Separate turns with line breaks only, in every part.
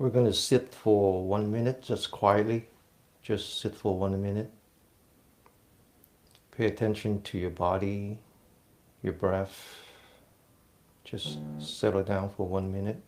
We're going to sit for 1 minute, just quietly. Just sit for 1 minute. Pay attention to your body, your breath. Just settle down for 1 minute.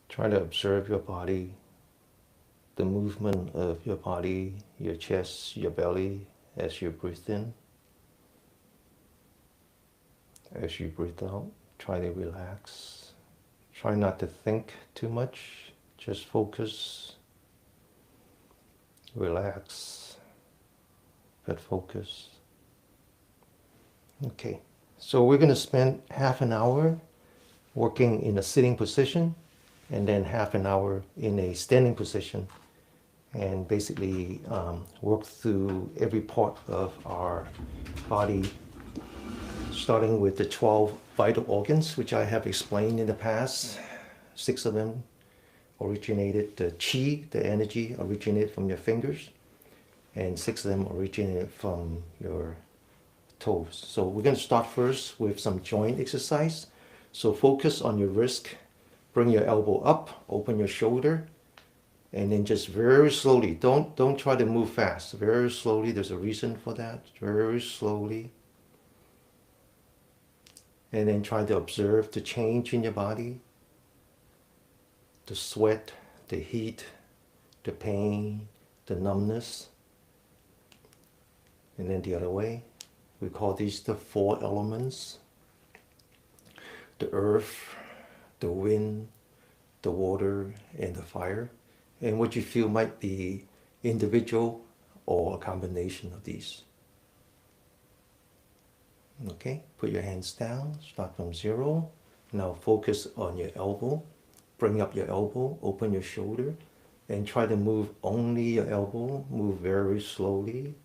Try to observe your body, the movement of your body, your chest, your belly as you breathe in. As you breathe out, try to relax. Try not to think too much. Just focus, relax, but focus. Okay, so we're going to spend half an hour working in a sitting position and then half an hour in a standing position, and basically work through every part of our body, starting with the 12 vital organs, which I have explained in the past. 6 of them originated, the Qi, the energy, originated from your fingers, and 6 of them originated from your toes. So we're going to start first with some joint exercise. So focus on your wrist. Bring your elbow up, open your shoulder, and then just very slowly, don't try to move fast, very slowly, there's a reason for that, very slowly. And then try to observe the change in your body, the sweat, the heat, the pain, the numbness. And then the other way, we call these the 4 elements: the earth, the wind, the water, and the fire. And what you feel might be individual or a combination of these. Okay, put your hands down, start from 0. Now focus on your elbow. Bring up your elbow, open your shoulder, and try to move only your elbow. Move very slowly.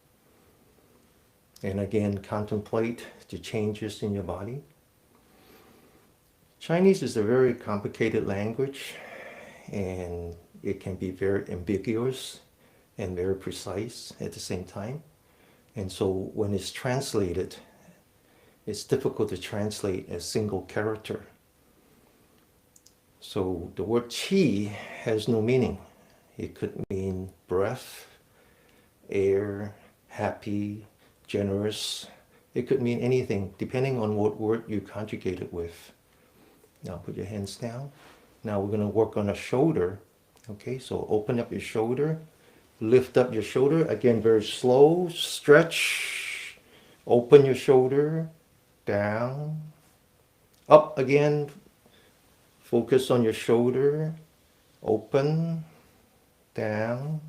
And again, contemplate the changes in your body. Chinese is a very complicated language, and it can be very ambiguous and very precise at the same time. And so when it's translated, it's difficult to translate a single character. So the word qi has no meaning. It could mean breath, air, happy, generous. It could mean anything depending on what word you conjugate it with. Now put your hands down. Now we're going to work on a shoulder. Okay, so open up your shoulder, lift up your shoulder, again very slow, stretch, open your shoulder, down, up again, focus on your shoulder, open, down,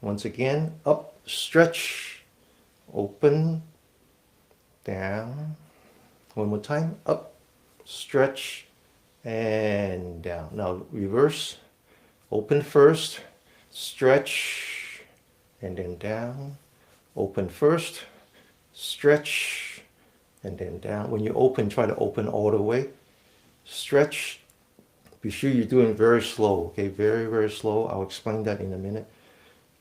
once again, up, stretch, open, down, one more time, up, stretch, and down. Now reverse, open first, stretch, and then down, open first, stretch, and then down. When you open, try to open all the way, stretch. Be sure you're doing very slow, okay, very, very slow. I'll explain that in a minute.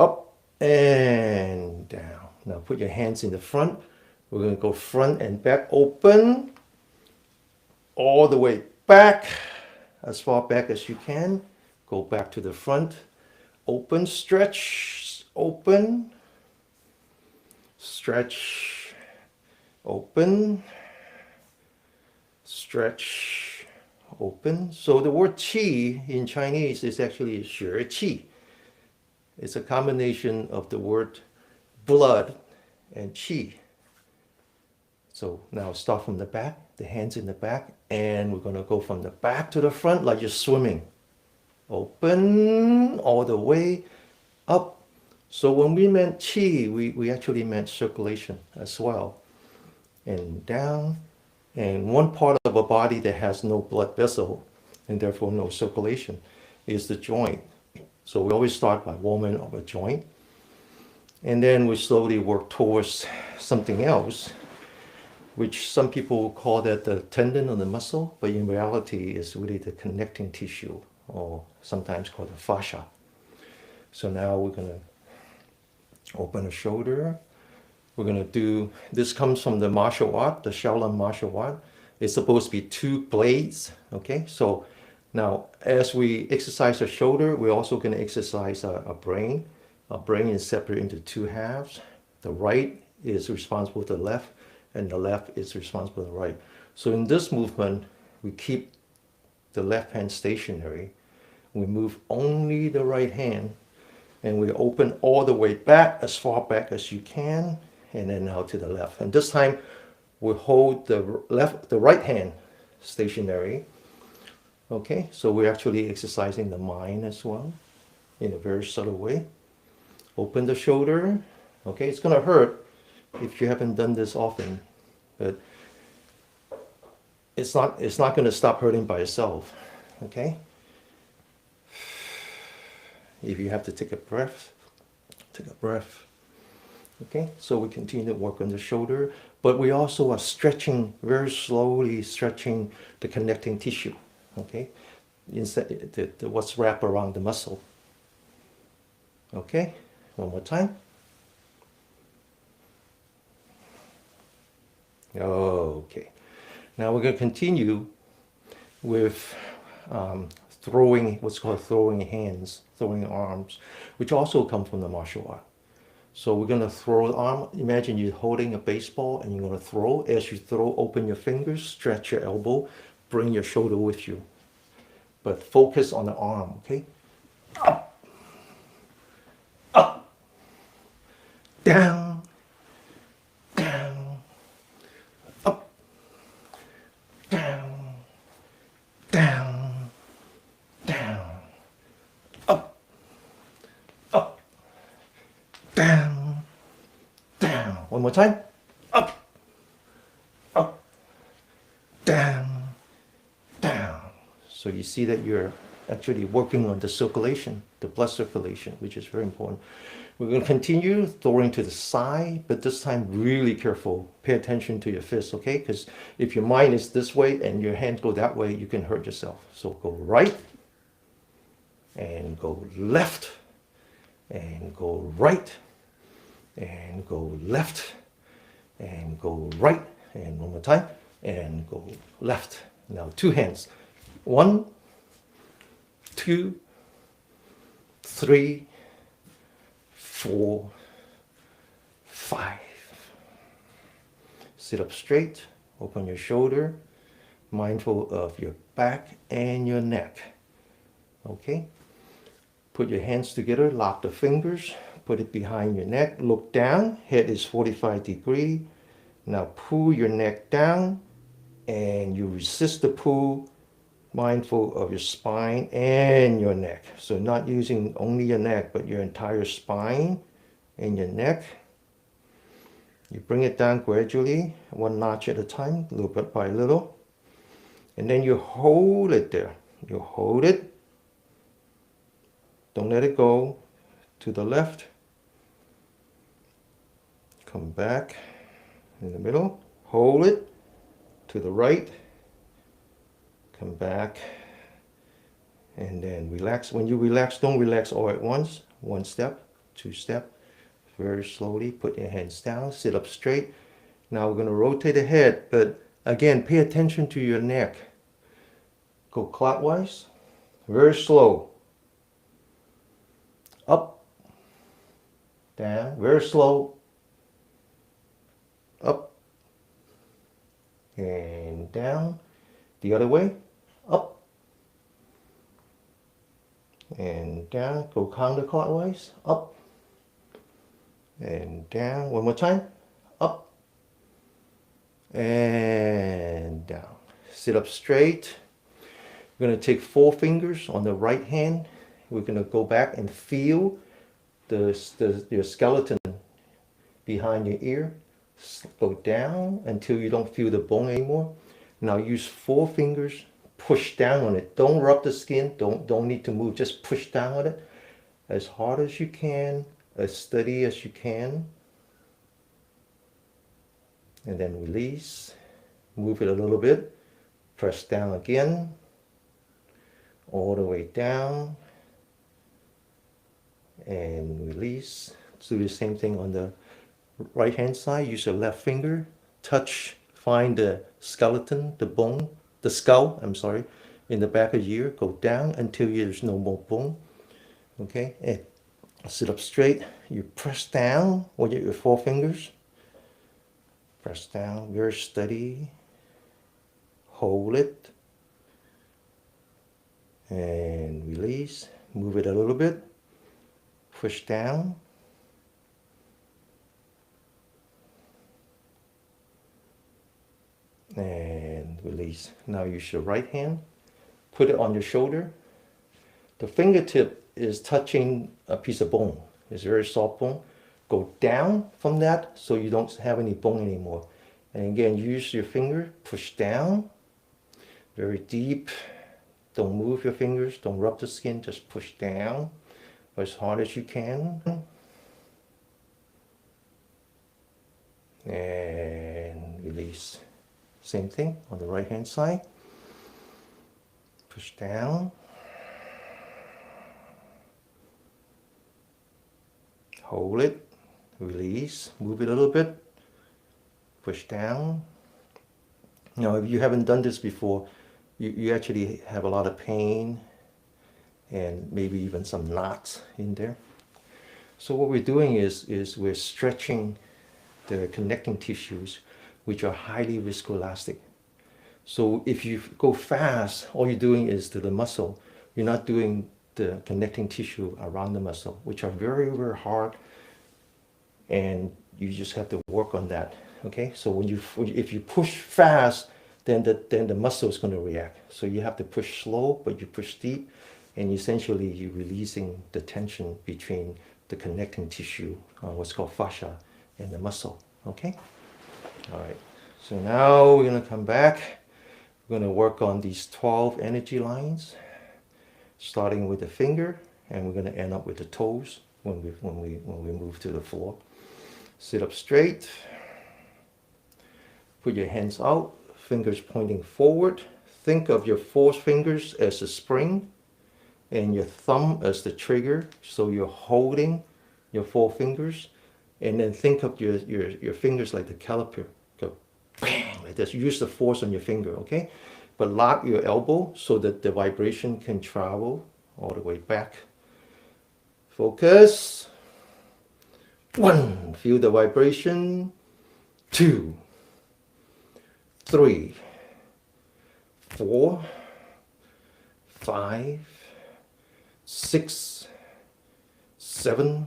Up and down. Now put your hands in the front. We're going to go front and back, open, all the way back, as far back as you can. Go back to the front, open, stretch, open, stretch, open, stretch, open. So the word qi in Chinese is actually 血气. It's a combination of the word blood and qi. So now start from the back, the hands in the back, and we're going to go from the back to the front like you're swimming. Open all the way up. So when we meant qi, we actually meant circulation as well. And down. And one part of a body that has no blood vessel and therefore no circulation is the joint. So we always start by warming up a joint. And then we slowly work towards something else, which some people call that the tendon or the muscle, but in reality is really the connecting tissue, or sometimes called the fascia. So now we're going to open the shoulder. We're going to do, this comes from the martial art, the Shalin martial art. It's supposed to be 2 blades, okay? So now as we exercise the shoulder, we're also going to exercise our brain. Our brain is separated into 2 halves. The right is responsible for the left, and the left is responsible for the right. So in this movement, we keep the left hand stationary. We move only the right hand, and we open all the way back, as far back as you can, and then now to the left. And this time, we hold the right hand stationary. Okay, so we're actually exercising the mind as well, in a very subtle way. Open the shoulder. Okay, it's gonna hurt if you haven't done this often, but it's not going to stop hurting by itself. Okay, if you have to take a breath, take a breath. Okay, so we continue to work on the shoulder, but we also are stretching, very slowly stretching the connecting tissue. Okay, inside what's wrapped around the muscle. Okay, one more time. Okay, now we're going to continue with throwing, what's called throwing hands, throwing arms, which also come from the martial art. So we're going to throw the arm. Imagine you're holding a baseball and you're going to throw. As you throw, open your fingers, stretch your elbow, bring your shoulder with you. But focus on the arm, okay? Up, up, down, down, up, down, down, down, up, up, down, down. One more time. Up, up, down, down. So you see that you're actually working on the circulation, the blood circulation, which is very important. We're going to continue throwing to the side, but this time really careful. Pay attention to your fist, okay? Because if your mind is this way and your hand go that way, you can hurt yourself. So go right, and go left, and go right, and go left, and go right, and one more time, and go left. Now 2 hands. 1, 2, 3, 4, 5. Sit up straight, open your shoulder, mindful of your back and your neck. Okay? Put your hands together, lock the fingers, put it behind your neck, look down, head is 45 degrees. Now pull your neck down, and you resist the pull, mindful of your spine and your neck. So not using only your neck, but your entire spine and your neck. You bring it down gradually, 1 notch at a time, little bit by little. And then you hold it there. You hold it. Don't let it go. To the left. Come back in the middle. Hold it. To the right. Come back. And then relax. When you relax, don't relax all at once. 1 step, 2 step. Very slowly. Put your hands down. Sit up straight. Now we're going to rotate the head. But again, pay attention to your neck. Go clockwise. Very slow. Up. Down. Very slow. Up. And down. The other way. Up. And down. Go counterclockwise. Up. And down. One more time. Up. And down. Sit up straight. We're going to take 4 fingers on the right hand. We're going to go back and feel your skeleton behind your ear. Go down until you don't feel the bone anymore. Now use 4 fingers. Push down on it. Don't rub the skin. Don't need to move. Just push down on it as hard as you can. as steady as you can. And then release. Move it a little bit. Press down again. All the way down. And release. Do the same thing on the right hand side. Use your left finger. Touch. Find the skeleton, the bone, the skull, I'm sorry, in the back of the ear. Go down until there's no more bone. Okay, and sit up straight. You press down with your four fingers. Press down, very steady. Hold it. And release. Move it a little bit. Push down. And release. Now use your right hand. Put it on your shoulder. The fingertip is touching a piece of bone. It's a very soft bone. Go down from that so you don't have any bone anymore. And again, use your finger. Push down. Very deep. Don't move your fingers. Don't rub the skin. Just push down as hard as you can. And release. Same thing on the right hand side. Push down. Hold it. Release. Move it a little bit. Push down. Now, if you haven't done this before, you actually have a lot of pain and maybe even some knots in there. So what we're doing is we're stretching the connecting tissues, which are highly viscoelastic. So if you go fast, all you're doing is to the muscle. You're not doing the connecting tissue around the muscle, which are very, very hard, and you just have to work on that. Okay, so if you push fast, then the muscle is going to react. So you have to push slow, but you push deep, and essentially you're releasing the tension between the connecting tissue, what's called fascia, and the muscle. Okay. All right. So now we're going to come back. We're going to work on these 12 energy lines, starting with the finger, and we're going to end up with the toes when we move to the floor. Sit up straight. Put your hands out, fingers pointing forward. Think of your four fingers as a spring and your thumb as the trigger. So you're holding your four fingers, and then think of your fingers like the caliper. Go bang, like this. Use the force on your finger, okay? But lock your elbow so that the vibration can travel all the way back. Focus. 1, feel the vibration. 2, 3, 4, 5, 6, 7,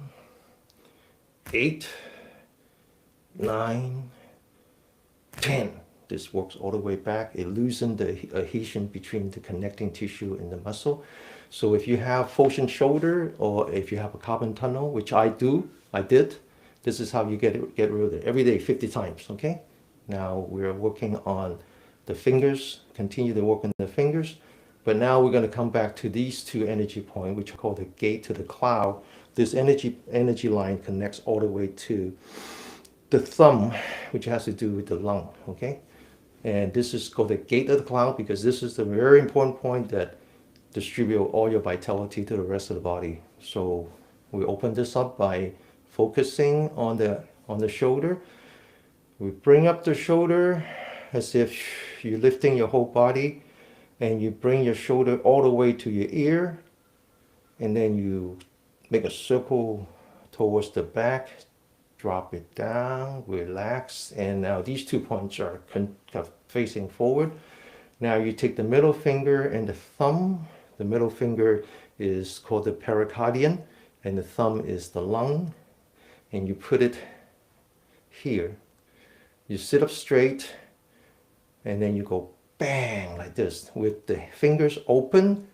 8, 9, 10. This works all the way back. It loosens the adhesion between the connecting tissue and the muscle. So if you have frozen shoulder, or if you have a carpal tunnel, which I did, this is how you get rid of it. Every day, 50 times, okay? Now we're working on the fingers, continue to work on the fingers, but now we're going to come back to these two energy points, which are called the gate to the cloud. This energy line connects all the way to the thumb, which has to do with the lung, okay? And this is called the gate of the cloud because this is the very important point that distribute all your vitality to the rest of the body. So we open this up by focusing on the shoulder. We bring up the shoulder as if you're lifting your whole body, and you bring your shoulder all the way to your ear, and then you make a circle towards the back, drop it down, relax, and now these 2 points are facing forward. Now you take the middle finger and the thumb. The middle finger is called the pericardium, and the thumb is the lung, and you put it here. You sit up straight, and then you go bang like this with the fingers open,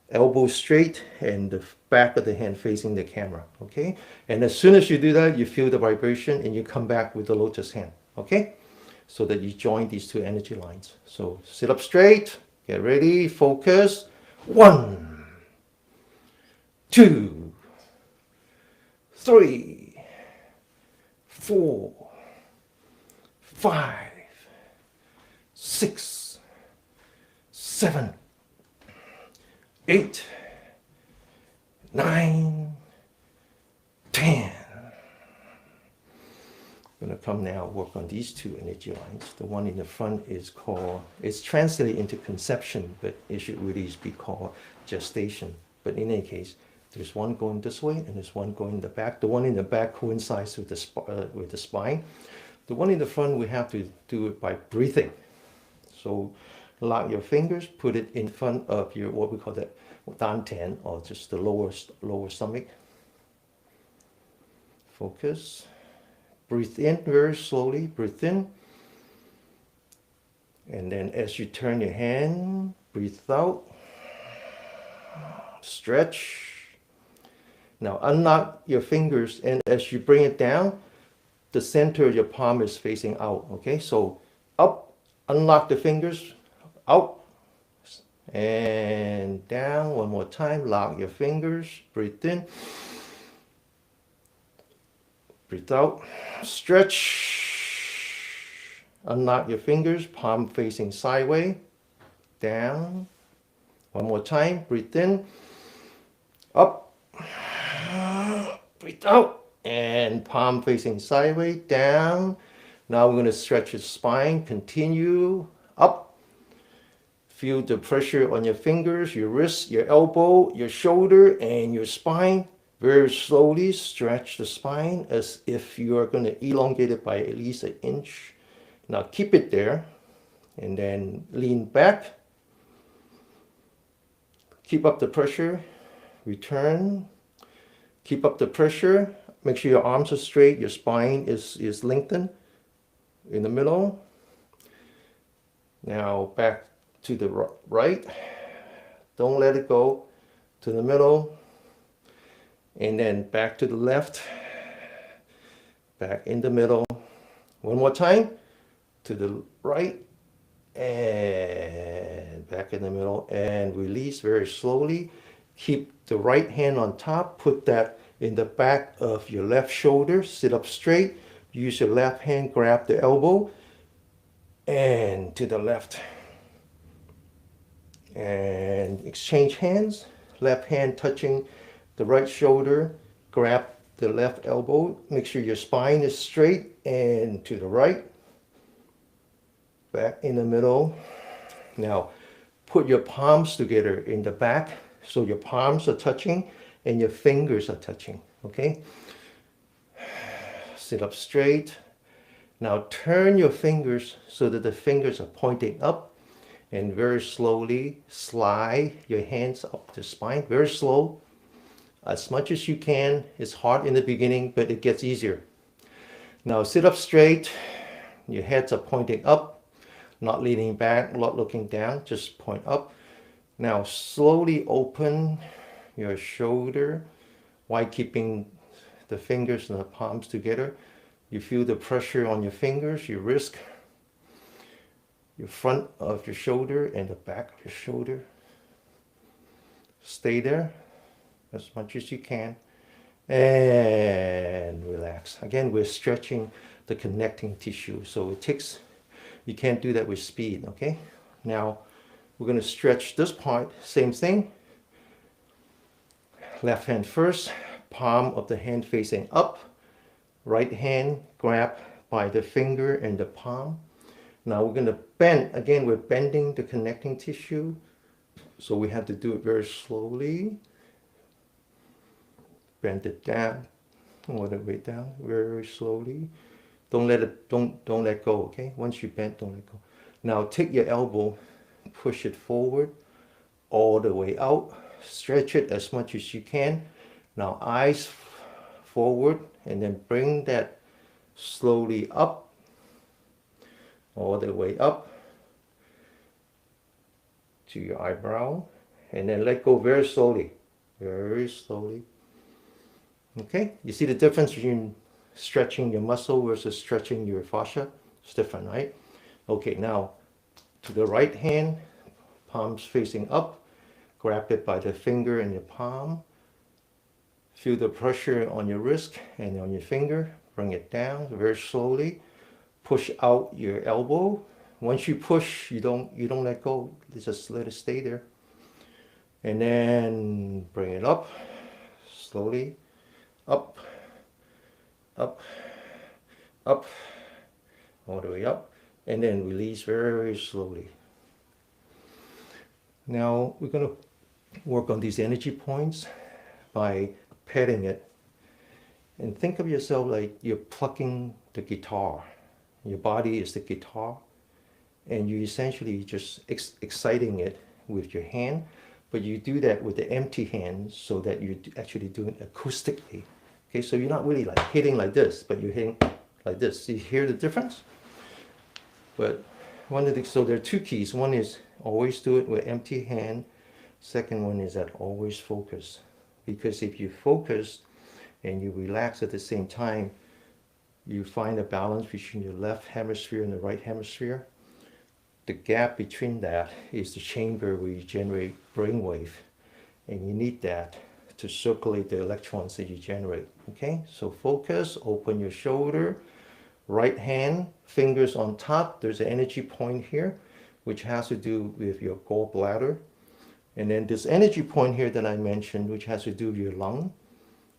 elbow straight, and the back of the hand facing the camera, okay? And as soon as you do that, you feel the vibration, and you come back with the lotus hand, okay? So that you join these two energy lines. So sit up straight, get ready, focus. 1, 2, 3, 4, 5, 6, 7, 8, 9, 10. I'm going to come now work on these two energy lines. The one in the front is called, it's translated into conception, but it should really be called gestation. But in any case, there's one going this way and there's one going in the back. The one in the back coincides with the spine. The one in the front, we have to do it by breathing. So lock your fingers, put it in front of your, what we call the dantian, or just the lower stomach. Focus. Breathe in very slowly, breathe in. And then as you turn your hand, breathe out. Stretch. Now unlock your fingers, and as you bring it down, the center of your palm is facing out, okay? So up, unlock the fingers, out, and down. One more time, lock your fingers, breathe in. Breathe out, stretch, unlock your fingers, palm facing sideways, down. One more time, breathe in, up, breathe out, and palm facing sideways, down. Now we're going to stretch your spine, continue, up. Feel the pressure on your fingers, your wrist, your elbow, your shoulder, and your spine. Very slowly stretch the spine as if you are going to elongate it by at least an inch. Now keep it there and then lean back. Keep up the pressure. Return. Keep up the pressure. Make sure your arms are straight. Your spine is lengthened in the middle. Now back to the right. Don't let it go. To the middle. And then back to the left, back in the middle. One more time, to the right, and back in the middle, and release very slowly. Keep the right hand on top, put that in the back of your left shoulder, sit up straight, use your left hand, grab the elbow, and to the left. And exchange hands, left hand touching the right shoulder, grab the left elbow, make sure your spine is straight, and to the right, back in the middle. Now put your palms together in the back so your palms are touching and your fingers are touching, okay? Sit up straight. Now turn your fingers so that the fingers are pointing up, and very slowly slide your hands up the spine, very slow. As much as you can. It's hard in the beginning, but it gets easier. Now sit up straight. Your heads are pointing up, not leaning back, not looking down, just point up. Now slowly open your shoulder while keeping the fingers and the palms together. You feel the pressure on your fingers, your wrist, your front of your shoulder and the back of your shoulder. Stay there as much as you can, and relax. Again, we're stretching the connecting tissue, so it takes, you can't do that with speed, okay? Now, we're gonna stretch this part, same thing. Left hand first, palm of the hand facing up, right hand grab by the finger and the palm. Now we're gonna bend, again, we're bending the connecting tissue, so we have to do it very slowly. Bend it down, all the way down, very slowly. Don't let it, don't let go, okay? Once you bend, don't let go. Now take your elbow, push it forward, all the way out. Stretch it as much as you can. Now eyes forward, and then bring that slowly up, all the way up to your eyebrow, and then let go very slowly, very slowly. Okay, you see the difference between stretching your muscle versus stretching your fascia? It's different, right? Okay, now to the right hand, palms facing up, grab it by the finger and the palm, Feel the pressure on your wrist and on your finger. Bring it down very slowly. Push out your elbow. Once you push, you don't let go. Just let it stay there. And then bring it up slowly. Up, up, up, all the way up. And then release very, very slowly. Now we're going to work on these energy points by petting it. And think of yourself like you're plucking the guitar. Your body is the guitar. And you essentially just exciting it with your hand. But you do that with the empty hand so that you're actually doing it acoustically. Okay, so you're not really like hitting like this, but you're hitting like this. You hear the difference? But so there are two keys. One is always do it with empty hand. Second one is that always focus. Because if you focus and you relax at the same time, you find a balance between your left hemisphere and the right hemisphere. The gap between that is the chamber where you generate brainwave, and you need that to circulate the electrons that you generate. Okay, so focus, open your shoulder, right hand, fingers on top. There's an energy point here, which has to do with your gallbladder. And then this energy point here that I mentioned, which has to do with your lung.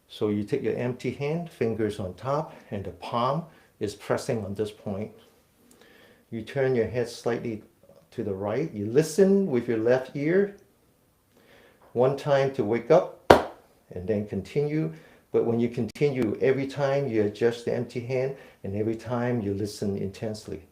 So you take your empty hand, fingers on top, and the palm is pressing on this point. You turn your head slightly to the right. You listen with your left ear. One time to wake up, and then continue. But when you continue, every time you adjust the empty hand, and every time you listen intensely.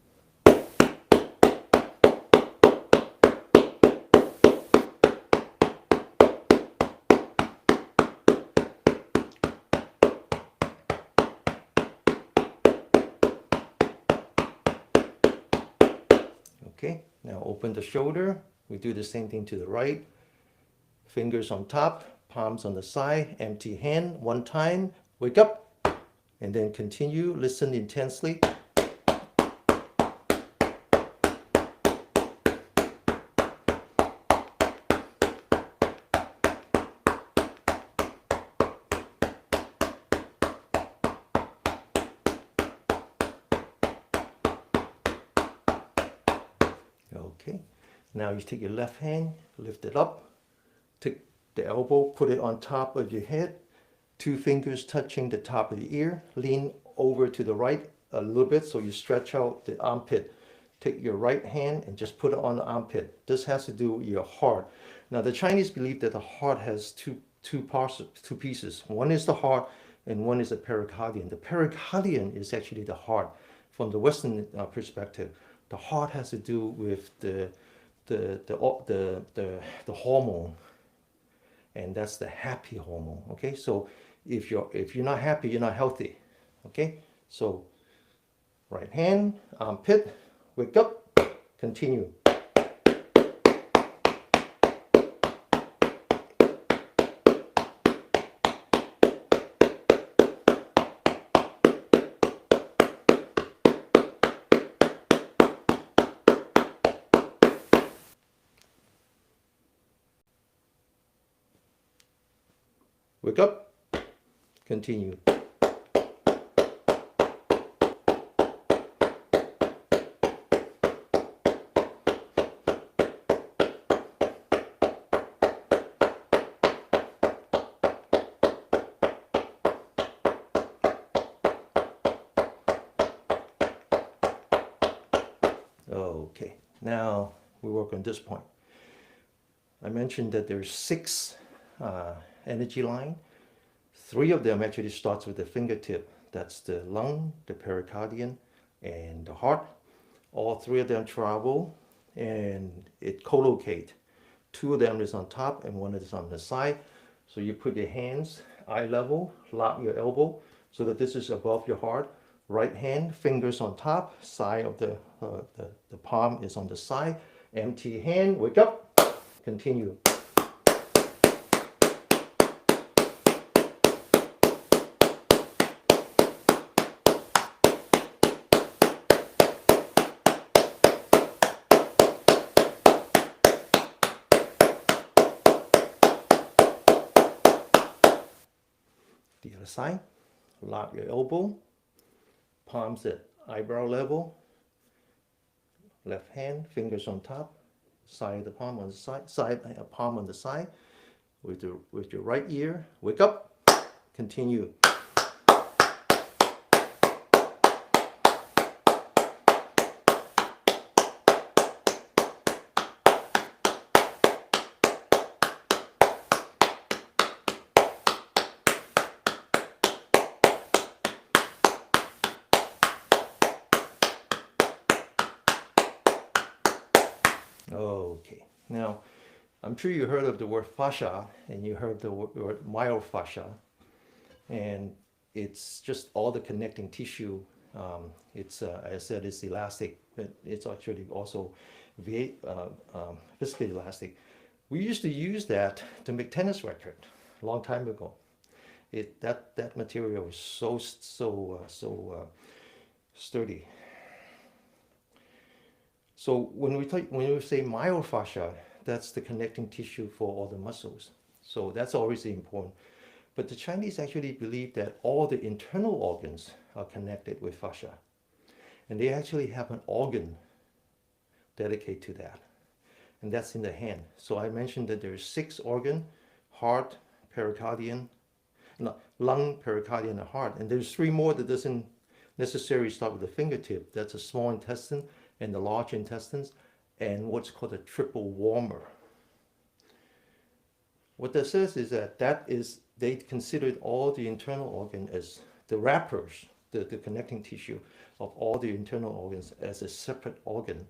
Okay, now open the shoulder. We do the same thing to the right. Fingers on top, palms on the side, empty hand, one time, wake up, and then continue, listen intensely. Okay, now you take your left hand, lift it up, take the elbow, put it on top of your head, two fingers touching the top of the ear, lean over to the right a little bit so you stretch out the armpit. Take your right hand and just put it on the armpit. This has to do with your heart. Now the Chinese believe that the heart has two pieces. One is the heart and one is the pericardium. The pericardium is actually the heart. From the Western perspective, the heart has to do with the hormone, and that's the happy hormone. Okay, so if you're not happy, you're not healthy. Okay, so right hand, armpit, wake up, continue. Wake up, continue. Okay, now we work on this point. I mentioned that there's 6 energy line. 3 of them actually starts with the fingertip. That's the lung, the pericardium, and the heart. All 3 of them travel and it co-locate. 2 of them is on top and 1 is on the side. So you put your hands eye level, lock your elbow so that this is above your heart. Right hand, fingers on top, side of the palm is on the side. Empty hand, wake up, continue. side. Lock your elbow. Palms at eyebrow level. Left hand, fingers on top. Side of the palm on the side, palm on the side. With your right ear, wake up. Continue. Okay, now I'm sure you heard of the word fascia and you heard the word myofascia, and it's just all the connecting tissue. As I said, it's elastic, but it's actually also viscally elastic. We used to use that to make tennis racket a long time ago. That material is so sturdy. So when we say myofascia, that's the connecting tissue for all the muscles. So that's always important. But the Chinese actually believe that all the internal organs are connected with fascia. And they actually have an organ dedicated to that. And that's in the hand. So I mentioned that there's 6 organs: heart, pericardium, lung, pericardium, and heart. And there's 3 more that doesn't necessarily start with the fingertip. That's the small intestine and the large intestines, and what's called a triple warmer. What that says is that they considered all the internal organ as the wrappers, the connecting tissue of all the internal organs as a separate organ.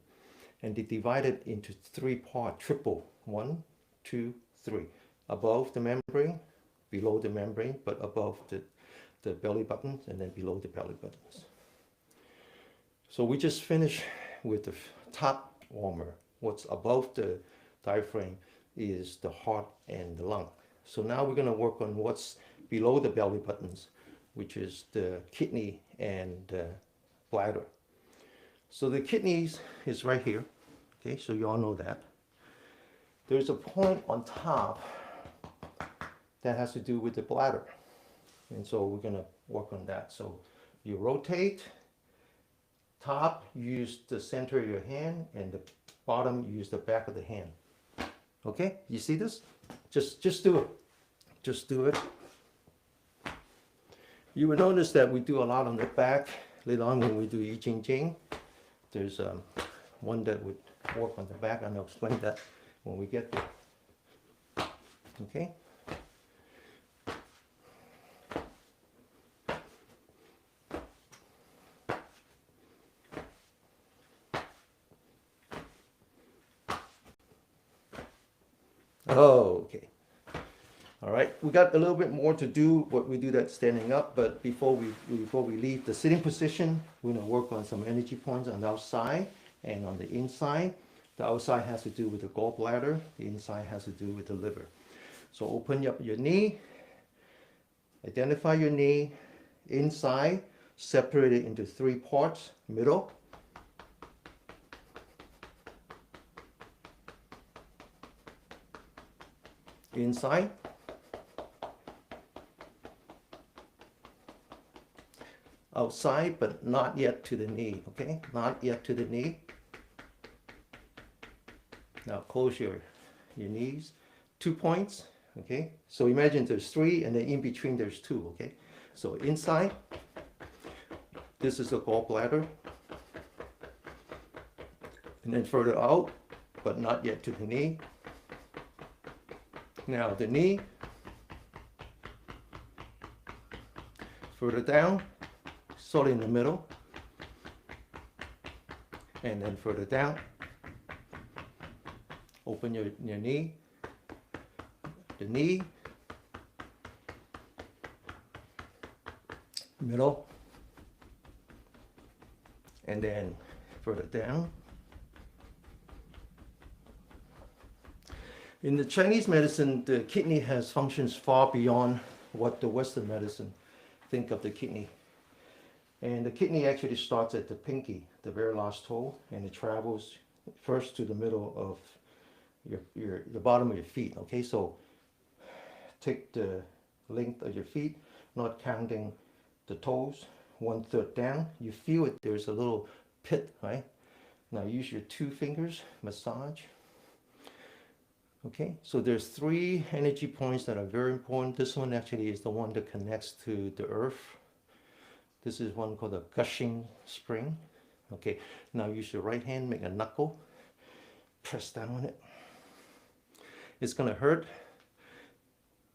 And they divide it into 3 parts, triple, 1, 2, 3. Above the membrane, below the membrane, but above the belly buttons, and then below the belly buttons. So we just finished with the top warmer. What's above the diaphragm is the heart and the lung. So now we're going to work on what's below the belly buttons, which is the kidney and the bladder. So the kidneys is right here. Okay, so you all know that. There's a point on top that has to do with the bladder. And so we're going to work on that. So you rotate. Top, use the center of your hand, and the bottom, use the back of the hand. Okay, you see this? Just do it. Just do it. You will notice that we do a lot on the back. Later on when we do Yi Jin Jing, there's one that would work on the back, and I'll explain that when we get there. Okay? Oh, okay. All right, we got a little bit more to do, what we do that standing up, but before we leave the sitting position, we're gonna work on some energy points on the outside and on the inside. The outside has to do with the gallbladder, the inside has to do with the liver. So open up your knee, identify your knee, inside, separate it into 3 parts, middle, inside, outside, but not yet to the knee, okay? Not yet to the knee. Now close your knees. 2 points, okay? So imagine there's 3, and then in between there's 2, okay? So inside, this is the gallbladder. And then further out, but not yet to the knee. Now the knee, further down, sort of in the middle, and then further down, open your knee, the knee, middle, and then further down. In the Chinese medicine, the kidney has functions far beyond what the Western medicine think of the kidney. And the kidney actually starts at the pinky, the very last toe, and it travels first to the middle of the bottom of your feet. Okay, so take the length of your feet, not counting the toes, 1/3 down. You feel it, there's a little pit, right? Now use your 2 fingers, massage. Okay, so there's 3 energy points that are very important. This one actually is the one that connects to the earth. This is one called the Gushing Spring. Okay, now use your right hand, make a knuckle, press down on it. It's gonna hurt,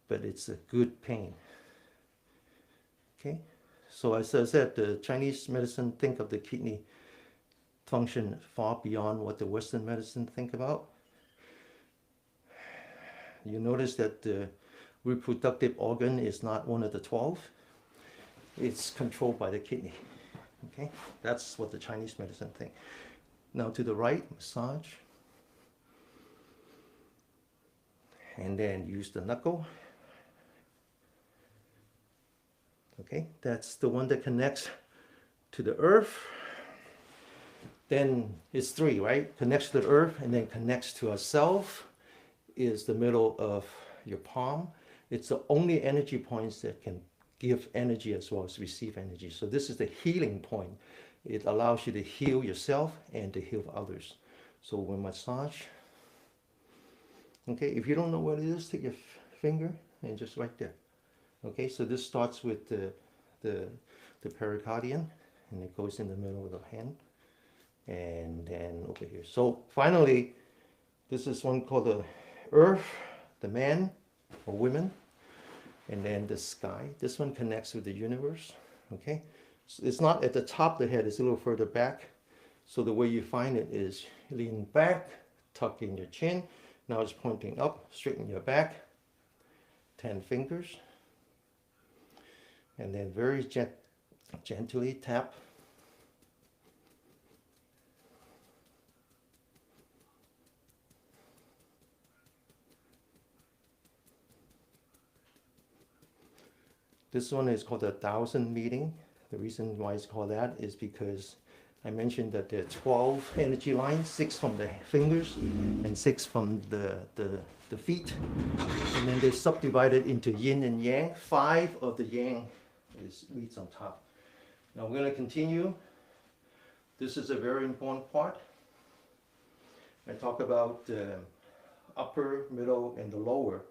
but it's a good pain. Okay, so as I said, the Chinese medicine think of the kidney function far beyond what the Western medicine think about. You notice that the reproductive organ is not one of the 12. It's controlled by the kidney. Okay, that's what the Chinese medicine think. Now to the right, massage. And then use the knuckle. Okay, that's the one that connects to the earth. Then it's 3, right? Connects to the earth and then connects to ourself is the middle of your palm. It's the only energy points that can give energy as well as receive energy. So this is the healing point. It allows you to heal yourself and to heal others. So we massage. Okay, if you don't know what it is, take your finger and just right there. Okay, so this starts with the pericardium, and it goes in the middle of the hand, and then over here. So finally, this is one called the earth, the man or women, and then the sky. This one connects with the universe. Okay, so it's not at the top of the head, it's a little further back. So the way you find it is lean back, tuck in your chin. Now it's pointing up, straighten your back, 10 fingers. And then very gently tap. This one is called the 1,000 meeting. The reason why it's called that is because I mentioned that there are 12 energy lines, 6 from the fingers and 6 from the feet. And then they're subdivided into yin and yang. 5 of the yang leads on top. Now we're going to continue. This is a very important part. I talk about the upper, middle, and the lower.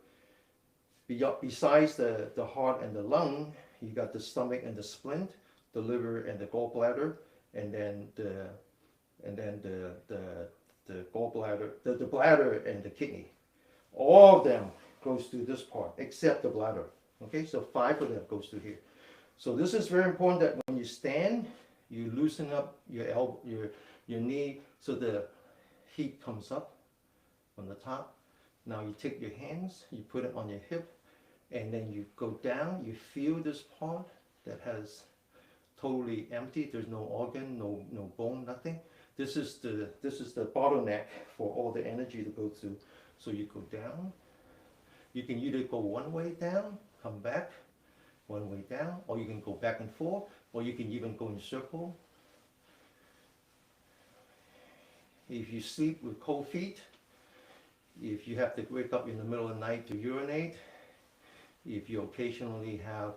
Besides the heart and the lung, you got the stomach and the spleen, the liver and the gallbladder, and then the gallbladder, the bladder and the kidney. All of them goes through this part, except the bladder. Okay, so 5 of them goes through here. So this is very important that when you stand, you loosen up your elbow, your knee, so the heat comes up on the top. Now you take your hands, you put it on your hip, and then you go down. You feel this part that has totally empty. There's no organ, no bone, nothing. This is the bottleneck for all the energy to go through. So you go down. You can either go one way down, come back, one way down, or you can go back and forth, or you can even go in circle. If you sleep with cold feet, if you have to wake up in the middle of the night to urinate, if you occasionally have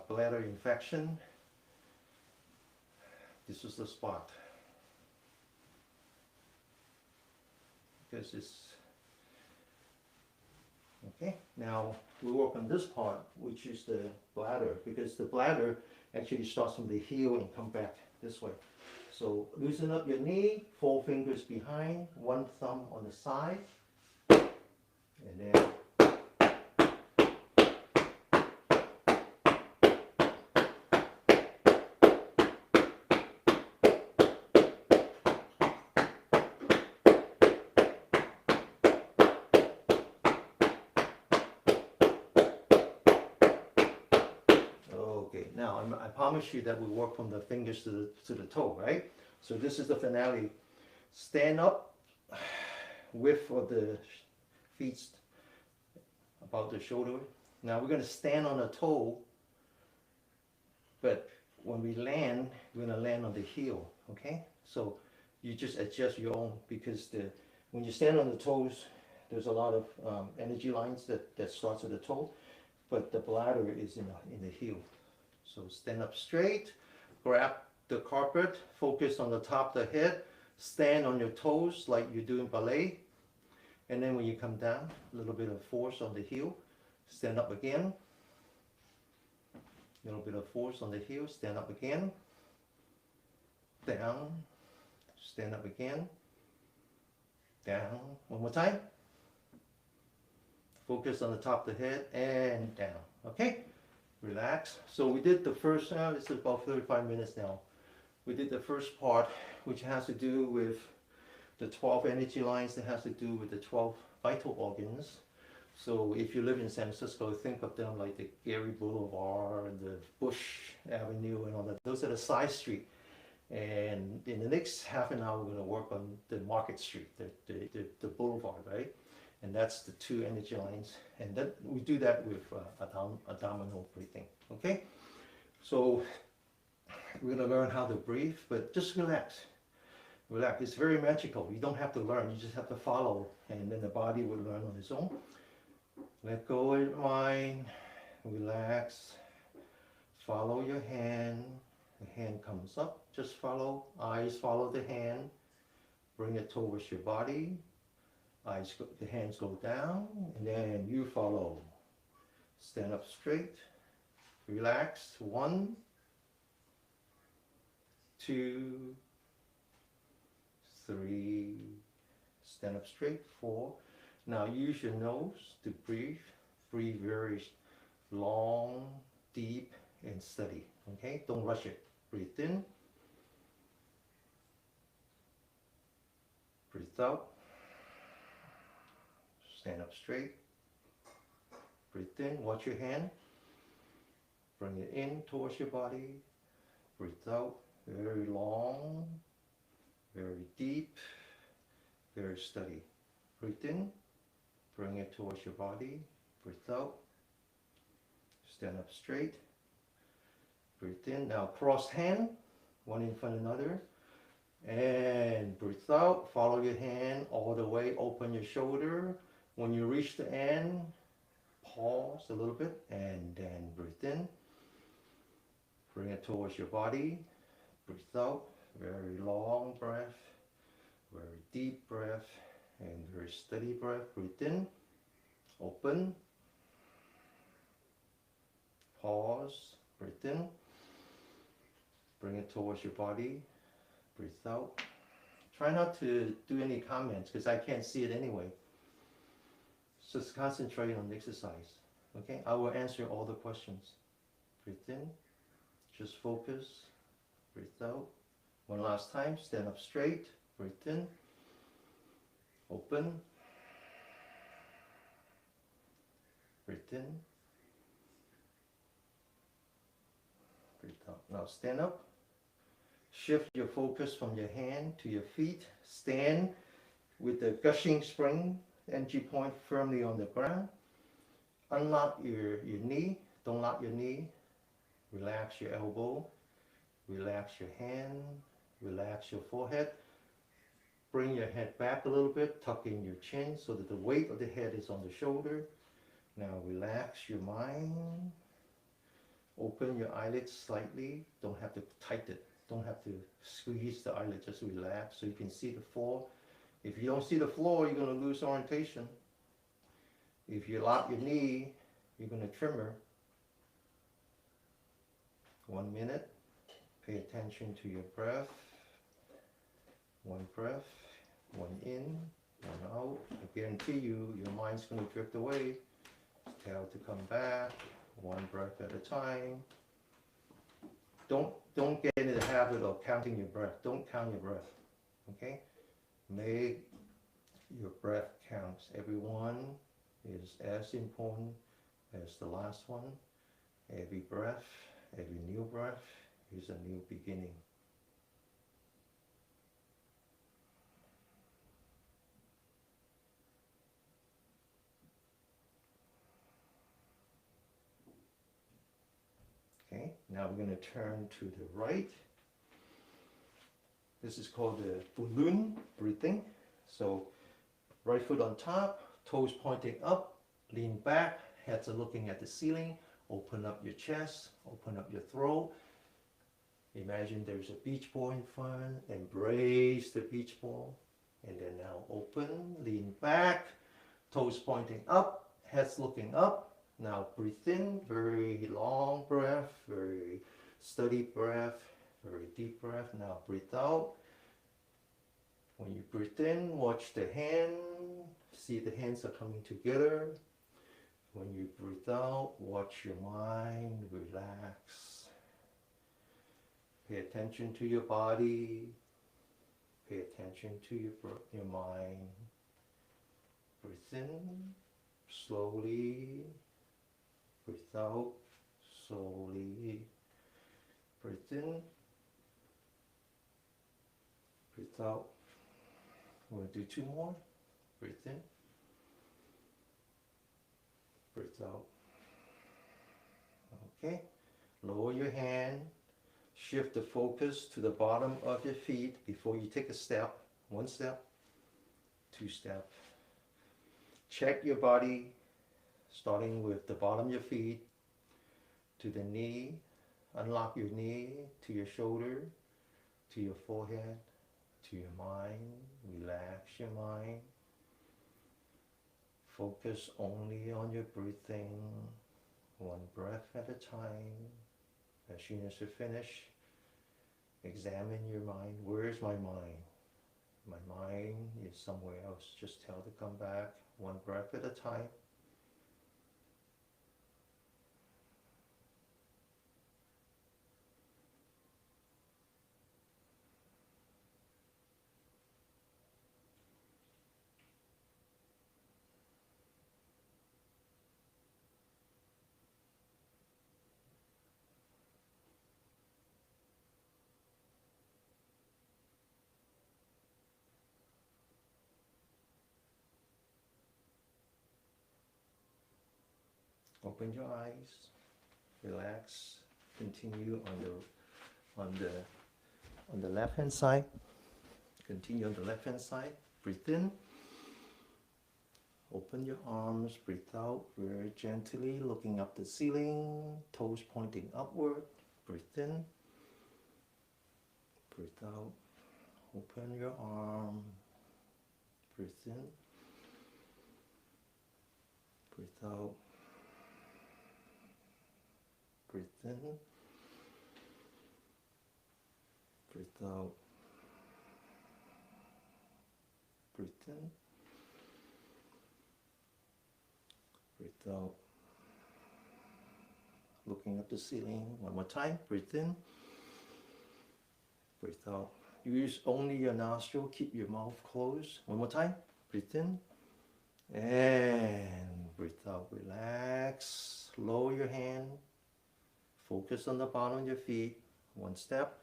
bladder infection, this is the spot. Because it's okay. Now we work on this part, which is the bladder, because the bladder actually starts from the heel and come back this way. So loosen up your knee, 4 fingers behind, 1 thumb on the side, and then now, I promise you that we work from the fingers to the toe, right? So this is the finale. Stand up, width of the feet about the shoulder. Now we're going to stand on a toe, but when we land, we're going to land on the heel, okay? So you just adjust your own, because when you stand on the toes, there's a lot of energy lines that starts at the toe, but the bladder is in the heel. So stand up straight, grab the carpet, focus on the top of the head, stand on your toes like you're doing ballet. And then when you come down, a little bit of force on the heel, stand up again. A little bit of force on the heel, stand up again. Down, stand up again. Down, one more time. Focus on the top of the head and down, okay? Relax. So we did the first, this is about 35 minutes now. We did the first part, which has to do with the 12 energy lines that has to do with the 12 vital organs. So if you live in San Francisco, think of them like the Gary Boulevard, the Bush Avenue and all that. Those are the side street. And in the next half an hour, we're going to work on the Market Street, the boulevard, right? And that's the 2 energy lines. And then we do that with abdominal breathing, okay? So we're going to learn how to breathe, but just relax. Relax. It's very magical. You don't have to learn. You just have to follow, and then the body will learn on its own. Let go of your mind. Relax. Follow your hand. The hand comes up. Just follow. Eyes follow the hand. Bring it towards your body. The hands go down, and then you follow. Stand up straight. Relax. 1, 2, 3. Stand up straight. 4. Now use your nose to breathe. Breathe very long, deep, and steady. Okay? Don't rush it. Breathe in. Breathe out. Stand up straight. Breathe in. Watch your hand. Bring it in towards your body. Breathe out. Very long, very deep, very steady. Breathe in. Bring it towards your body. Breathe out. Stand up straight. Breathe in. Now cross hand, one in front of another. And breathe out. Follow your hand all the way. Open your shoulder. When you reach the end, pause a little bit and then breathe in. Bring it towards your body. Breathe out. Very long breath. Very deep breath. And very steady breath. Breathe in. Open. Pause. Breathe in. Bring it towards your body. Breathe out. Try not to do any comments because I can't see it anyway. Just concentrate on the exercise. Okay? I will answer all the questions. Breathe in. Just focus. Breathe out. One last time. Stand up straight. Breathe in. Open. Breathe in. Breathe out. Now stand up. Shift your focus from your hand to your feet. Stand with the Gushing Spring entry point firmly on the ground. Unlock your knee. Don't lock your knee. Relax your elbow. Relax your hand. Relax your forehead. Bring your head back a little bit. Tuck in your chin so that the weight of the head is on the shoulder. Now relax your mind. Open your eyelids slightly. Don't have to tighten it. Don't have to squeeze the eyelid. Just relax so you can see the floor. If you don't see the floor, you're going to lose orientation. If you lock your knee, you're going to tremor. 1 minute. Pay attention to your breath. 1 breath. 1 in, 1 out. I guarantee you, your mind's going to drift away. Tell to come back. 1 breath at a time. Don't get into the habit of counting your breath. Don't count your breath. Okay? Make your breath count. Every one is as important as the last one. Every breath, every new breath is a new beginning. Okay, now we're going to turn to the right. This is called the balloon breathing. So right foot on top, toes pointing up, lean back, heads are looking at the ceiling, Open up your chest, open up your throat. Imagine there's a beach ball in front, embrace the beach ball. And then now open, lean back, toes pointing up, head's looking up. Now breathe in, very long breath, very steady breath, very deep breath. Now breathe out. When you breathe in, watch the hand, see the hands are coming together. When you breathe out, watch your mind relax. Pay attention to your body. Pay attention to your mind. Breathe in slowly. Breathe out slowly. Breathe in. Breathe out. We'll do 2 more. Breathe in. Breathe out. Okay. Lower your hand. Shift the focus to the bottom of your feet before you take a step. 1 step, 2 step. Check your body, starting with the bottom of your feet to the knee. Unlock your knee to your shoulder, to your forehead, to your mind. Relax your mind. Focus only on your breathing, 1 breath at a time. As soon as you finish, examine your mind. Where is my mind? My mind is somewhere else. Just tell it to come back, 1 breath at a time. Open your eyes, relax, continue on the left hand side. Continue on the left hand side. Breathe in. Open your arms, breathe out very gently, looking up the ceiling, toes pointing upward. Breathe in. Breathe out. Open your arm. Breathe in. Breathe out. Breathe in. Breathe out. Breathe in. Breathe out. Looking at the ceiling. 1 more time. Breathe in. Breathe out. Use only your nostril. Keep your mouth closed. 1 more time. Breathe in. And breathe out. Relax. Lower your hand. Focus on the bottom of your feet. 1 step.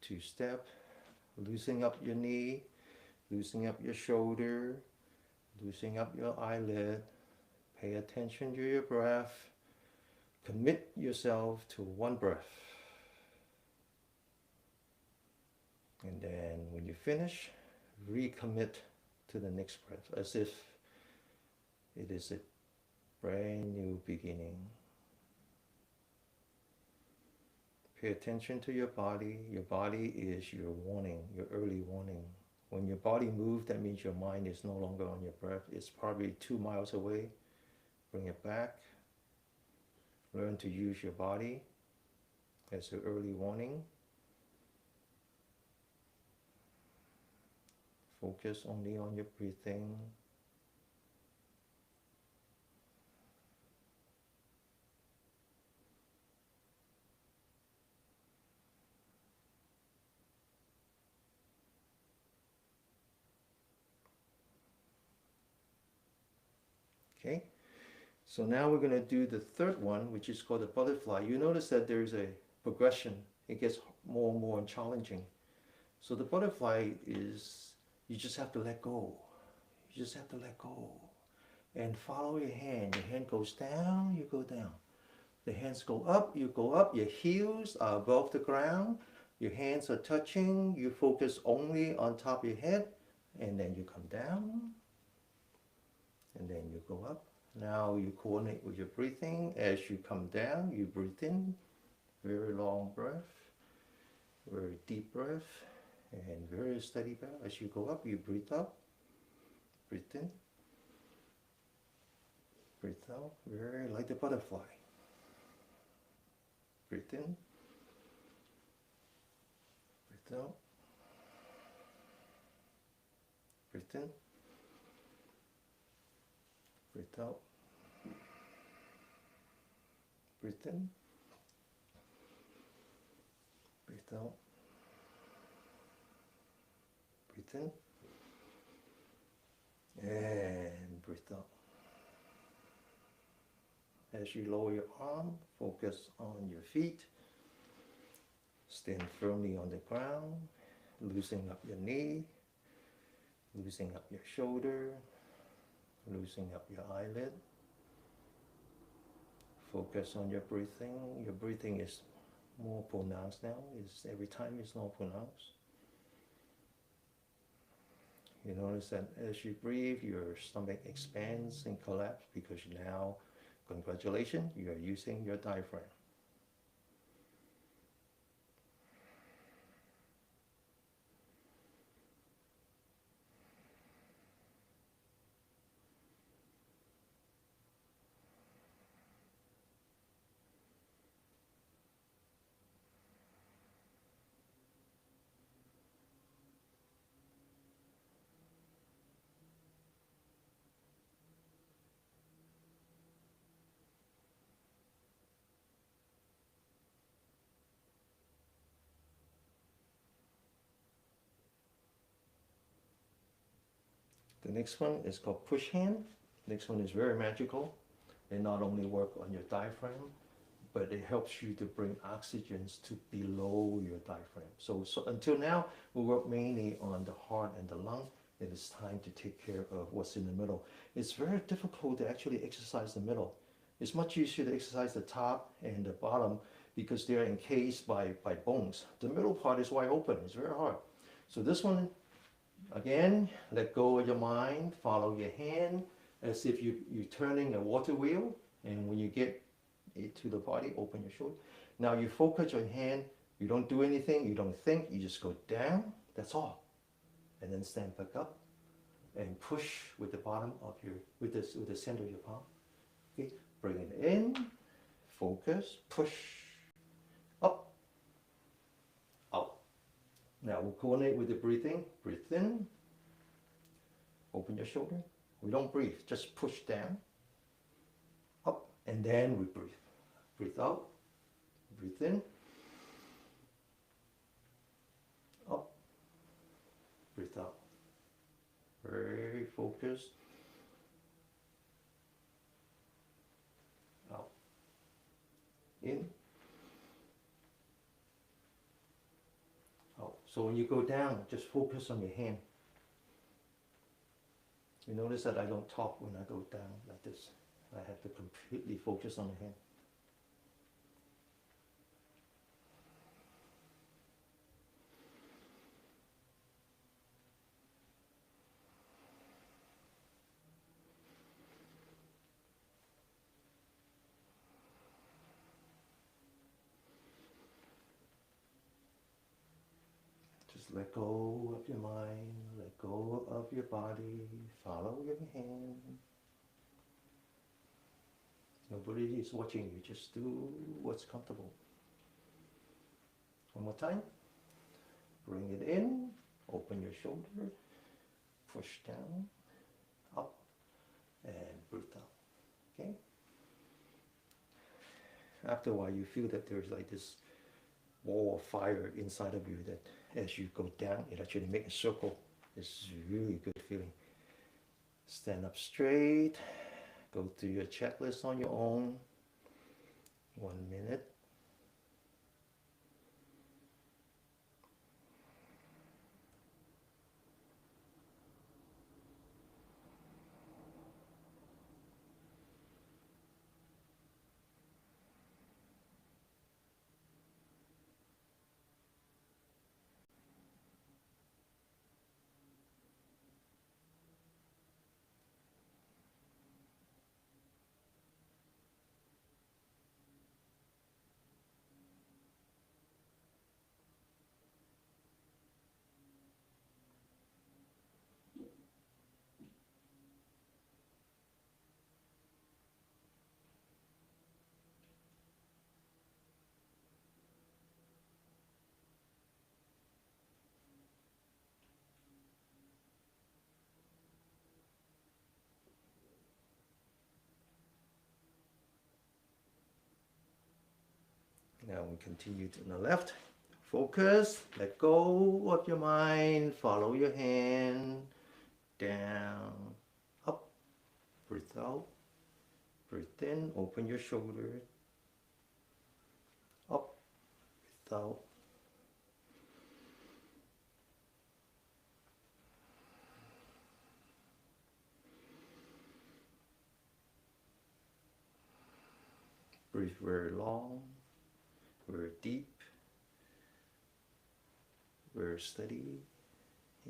2 step. Loosening up your knee. Loosening up your shoulder. Loosening up your eyelid. Pay attention to your breath. Commit yourself to 1 breath. And then when you finish, recommit to the next breath as if it is a brand new beginning. Pay attention to your body. Your body is your warning, your early warning. When your body moves, that means your mind is no longer on your breath. It's probably 2 miles away. Bring it back. Learn to use your body as an early warning. Focus only on your breathing. Okay, so now we're going to do the 3rd one, which is called the butterfly. You notice that there's a progression. It gets more and more challenging. So the butterfly is, you just have to let go. You just have to let go. And follow your hand. Your hand goes down, you go down. The hands go up, you go up. Your heels are above the ground. Your hands are touching. You focus only on top of your head. And then you come down. And then you go up. Now you coordinate with your breathing. As you come down, you breathe in, very long breath, very deep breath, and very steady breath. As you go up, you breathe out, breathe in, breathe out, very like the butterfly. Breathe in, breathe out, breathe in, breathe out, breathe in, breathe out, breathe in, and breathe out. As you lower your arm, focus on your feet. Stand firmly on the ground, loosening up your knee, loosening up your shoulder, loosening up your eyelid. Focus on your breathing. Your breathing is more pronounced now. Every time it's more pronounced. You notice that as you breathe, your stomach expands and collapses because now, congratulations, you are using your diaphragm. The next one is called push hand. Next one is very magical. They not only work on your diaphragm, but it helps you to bring oxygens to below your diaphragm. So until now, we work mainly on the heart and the lung. It is time to take care of what's in the middle. It's very difficult to actually exercise the middle. It's much easier to exercise the top and the bottom because they're encased by bones. The middle part is wide open. It's very hard. So this one, again, let go of your mind, follow your hand as if you're turning a water wheel, and when you get it to the body, open your shoulder. Now you focus your hand, you don't do anything, you don't think, you just go down, that's all. And then stand back up and push with the bottom of with the center of your palm. Okay, bring it in, focus, push, up, out. Now we'll coordinate with the breathing. Breathe in, open your shoulder. We don't breathe, just push down, up, and then we breathe. Breathe out, breathe in, up, breathe out. Very focused. Out, in, out. So when you go down, just focus on your hand. You notice that I don't talk when I go down like this. I have to completely focus on the hand. Just let go of your mind, let go of your body, follow your hand. Nobody is watching you, just do what's comfortable. One more time. Bring it in, open your shoulder, push down, up, and breathe out. Okay? After a while, you feel that there's like this wall of fire inside of you that as you go down, it actually makes a circle. It's a really good feeling. Stand up straight, go through your checklist on your own. 1 minute. Now we continue to the left. Focus, let go of your mind, follow your hand, down, up, breathe out, breathe in, open your shoulder, up, breathe out. Breathe very long, very deep, very steady,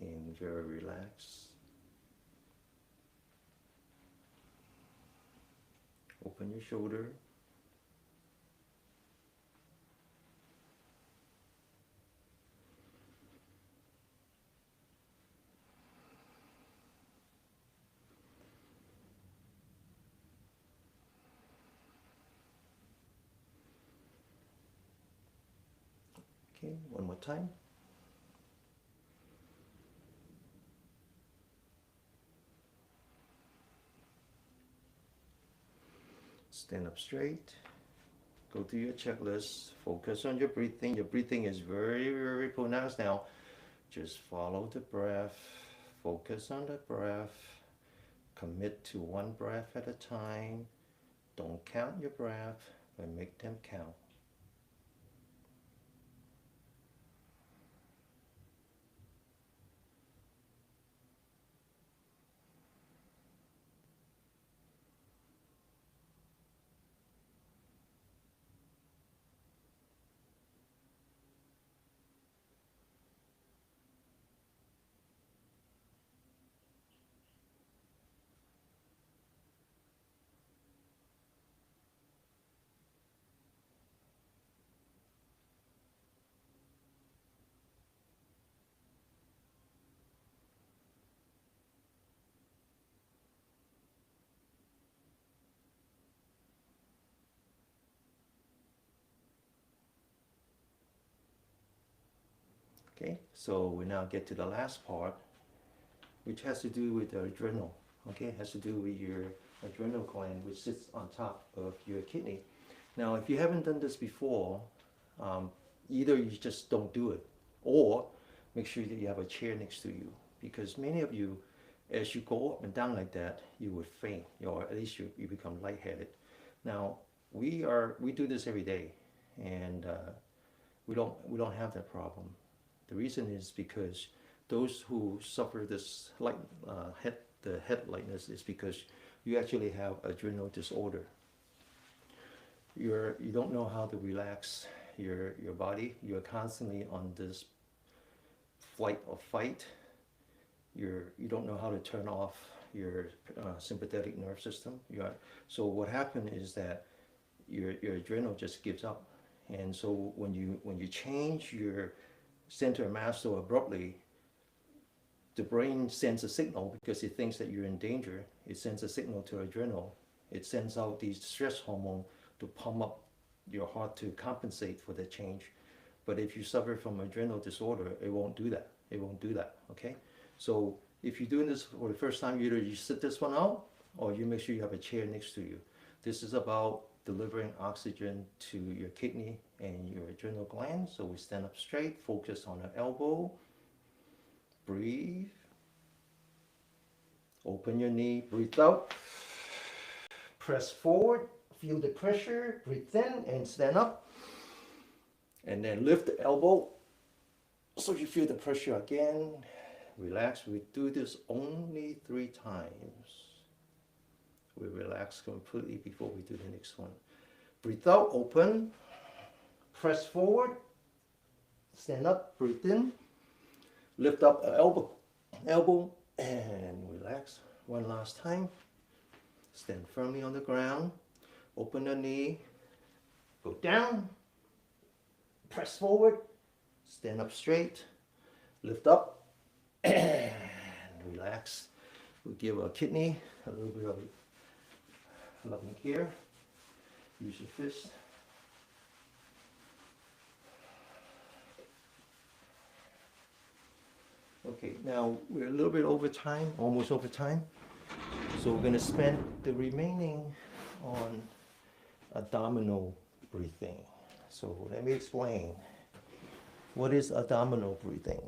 and very relaxed. Open your shoulder. Okay, one more time. Stand up straight. Go through your checklist. Focus on your breathing. Your breathing is very, very pronounced now. Just follow the breath. Focus on the breath. Commit to one breath at a time. Don't count your breath, but make them count. Okay, so we now get to the last part, which has to do with the adrenal. Okay, it has to do with your adrenal gland, which sits on top of your kidney. Now, if you haven't done this before, either you just don't do it, or make sure that you have a chair next to you, because many of you, as you go up and down like that, you would faint, or at least you become lightheaded. Now, we do this every day, and we don't have that problem. The reason is because those who suffer this head lightness is because you actually have adrenal disorder. You don't know how to relax your body. You're constantly on this flight or fight. You don't know how to turn off your sympathetic nerve system. So what happened is that your adrenal just gives up, and so when you change your center of mass so abruptly, the brain sends a signal because it thinks that you're in danger. It sends a signal to adrenal. It sends out these stress hormone to pump up your heart to compensate for the change. But if you suffer from adrenal disorder, it won't do that. It won't do that. Okay. So if you're doing this for the first time, either you sit this one out, or you make sure you have a chair next to you. This is about delivering oxygen to your kidney and your adrenal gland. So we stand up straight, focus on the elbow, breathe, open your knee, breathe out, press forward, feel the pressure, breathe in and stand up, and then lift the elbow so you feel the pressure again. Relax. We do this only 3 times. We relax completely before we do the next one. Breathe out, open, press forward, stand up, breathe in, lift up the elbow, and relax. One last time. Stand firmly on the ground, open the knee, go down, press forward, stand up straight, lift up, and relax. We'll give our kidney a little bit of loving care. Use your fist. Okay, now we're a little bit over time, almost over time. So we're going to spend the remaining on abdominal breathing. So let me explain. What is abdominal breathing?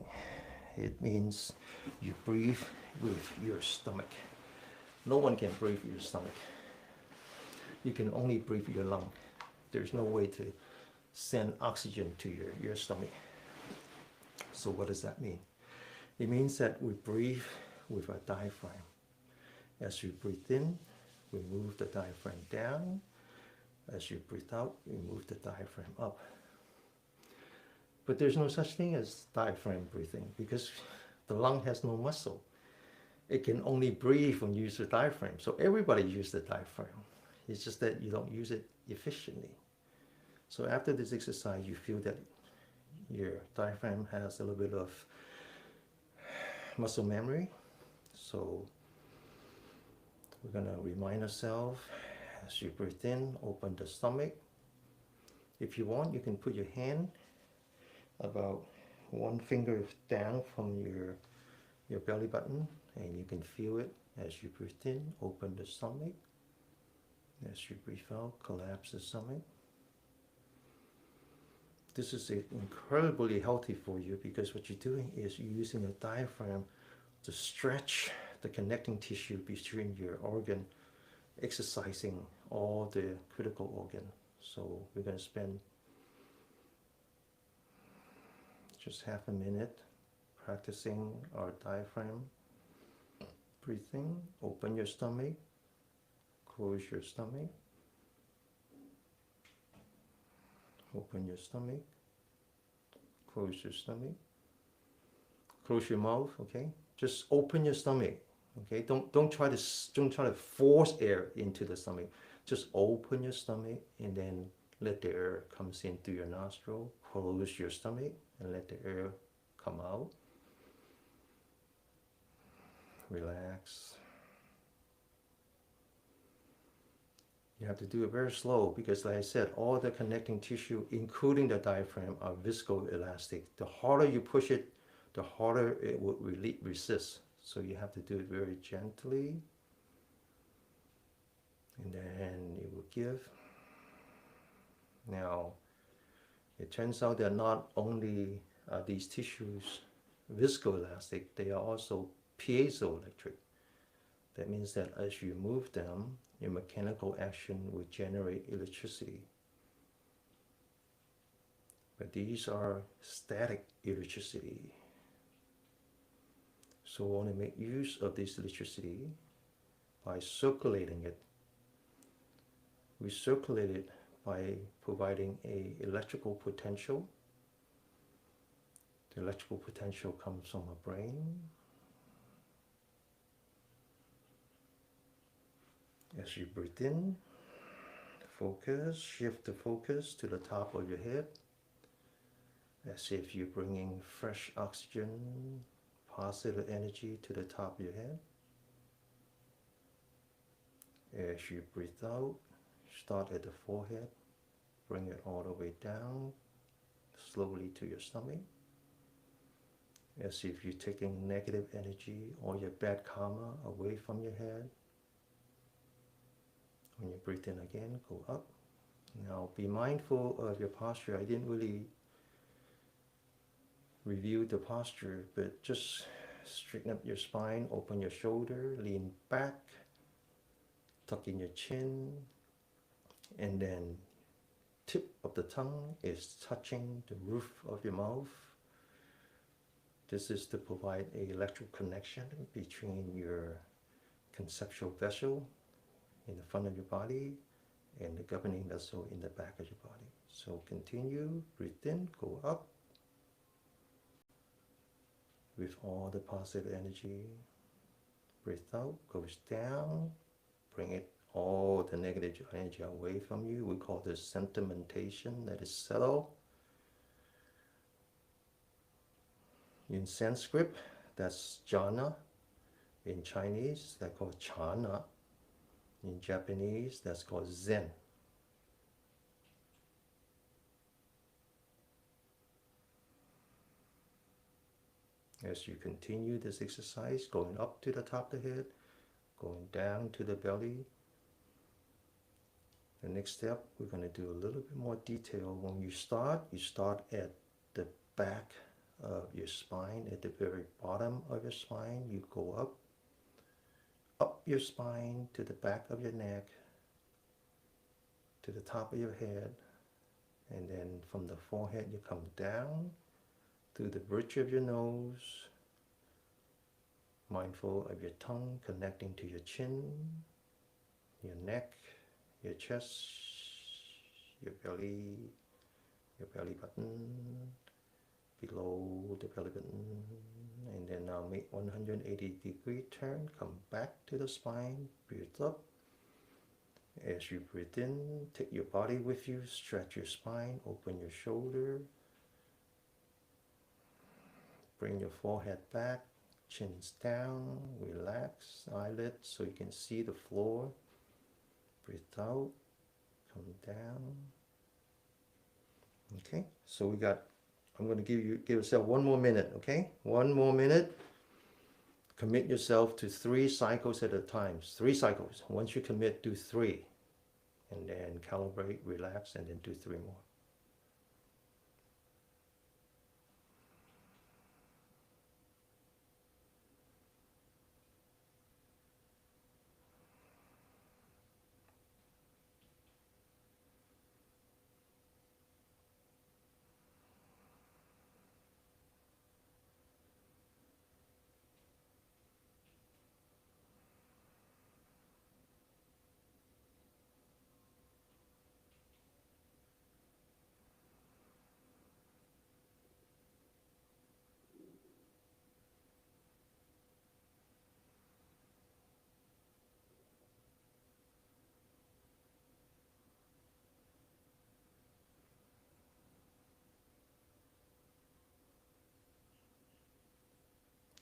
It means you breathe with your stomach. No one can breathe with your stomach. You can only breathe with your lung. There's no way to send oxygen to your stomach. So what does that mean? It means that we breathe with a diaphragm. As you breathe in, we move the diaphragm down. As you breathe out, you move the diaphragm up. But there's no such thing as diaphragm breathing because the lung has no muscle. It can only breathe when you use the diaphragm. So everybody uses the diaphragm. It's just that you don't use it efficiently. So after this exercise, you feel that your diaphragm has a little bit of muscle memory. So we're going to remind ourselves as you breathe in, open the stomach. If you want, you can put your hand about one finger down from your belly button, and you can feel it as you breathe in, open the stomach. As you breathe out, collapse the stomach. This is incredibly healthy for you because what you're doing is you're using a diaphragm to stretch the connecting tissue between your organ, exercising all the critical organ. So we're going to spend just half a minute practicing our diaphragm breathing. Open your stomach, close your stomach, open your stomach, close your stomach, close your mouth. Okay, just open your stomach. Okay, don't try to force air into the stomach. Just open your stomach and then let the air comes in through your nostril. Close your stomach and let the air come out. Relax. You have to do it very slow because, like I said, all the connecting tissue, including the diaphragm, are viscoelastic. The harder you push it, the harder it will resist. So you have to do it very gently. And then it will give. Now, it turns out that not only are these tissues viscoelastic, they are also piezoelectric. That means that as you move them, your mechanical action will generate electricity. But these are static electricity. So we want to make use of this electricity by circulating it. We circulate it by providing an electrical potential. The electrical potential comes from our brain. As you breathe in, focus, shift the focus to the top of your head, as if you're bringing fresh oxygen, positive energy to the top of your head. As you breathe out, start at the forehead, bring it all the way down, slowly to your stomach, as if you're taking negative energy or your bad karma away from your head. When you breathe in again, go up. Now be mindful of your posture. I didn't really review the posture, but just straighten up your spine, open your shoulder, lean back, tuck in your chin, and then tip of the tongue is touching the roof of your mouth. This is to provide an electrical connection between your conceptual vessel in the front of your body and the governing vessel in the back of your body. So continue, breathe in, go up with all the positive energy. Breathe out, goes down, bring it all the negative energy away from you. We call this sentimentation, that is settle. In Sanskrit, that's jhana. In Chinese, that's called chana. In Japanese, that's called zen. As you continue this exercise, going up to the top of the head, going down to the belly, The next step, we're going to do a little bit more detail. When you start at the back of your spine, at the very bottom of your spine. You go up your spine to the back of your neck, to the top of your head, and then from the forehead you come down through the bridge of your nose, mindful of your tongue connecting to your chin, your neck, your chest, your belly button, below the belly button, and then now make 180-degree turn, come back to the spine, breathe up. As you breathe in, take your body with you, stretch your spine, open your shoulder, bring your forehead back, chin's down, relax eyelids so you can see the floor. Breathe out, come down. Okay, so I'm going to give yourself one more minute, okay? One more minute. Commit yourself to 3 cycles at a time. 3 cycles. Once you commit, do 3. And then calibrate, relax, and then do 3 more.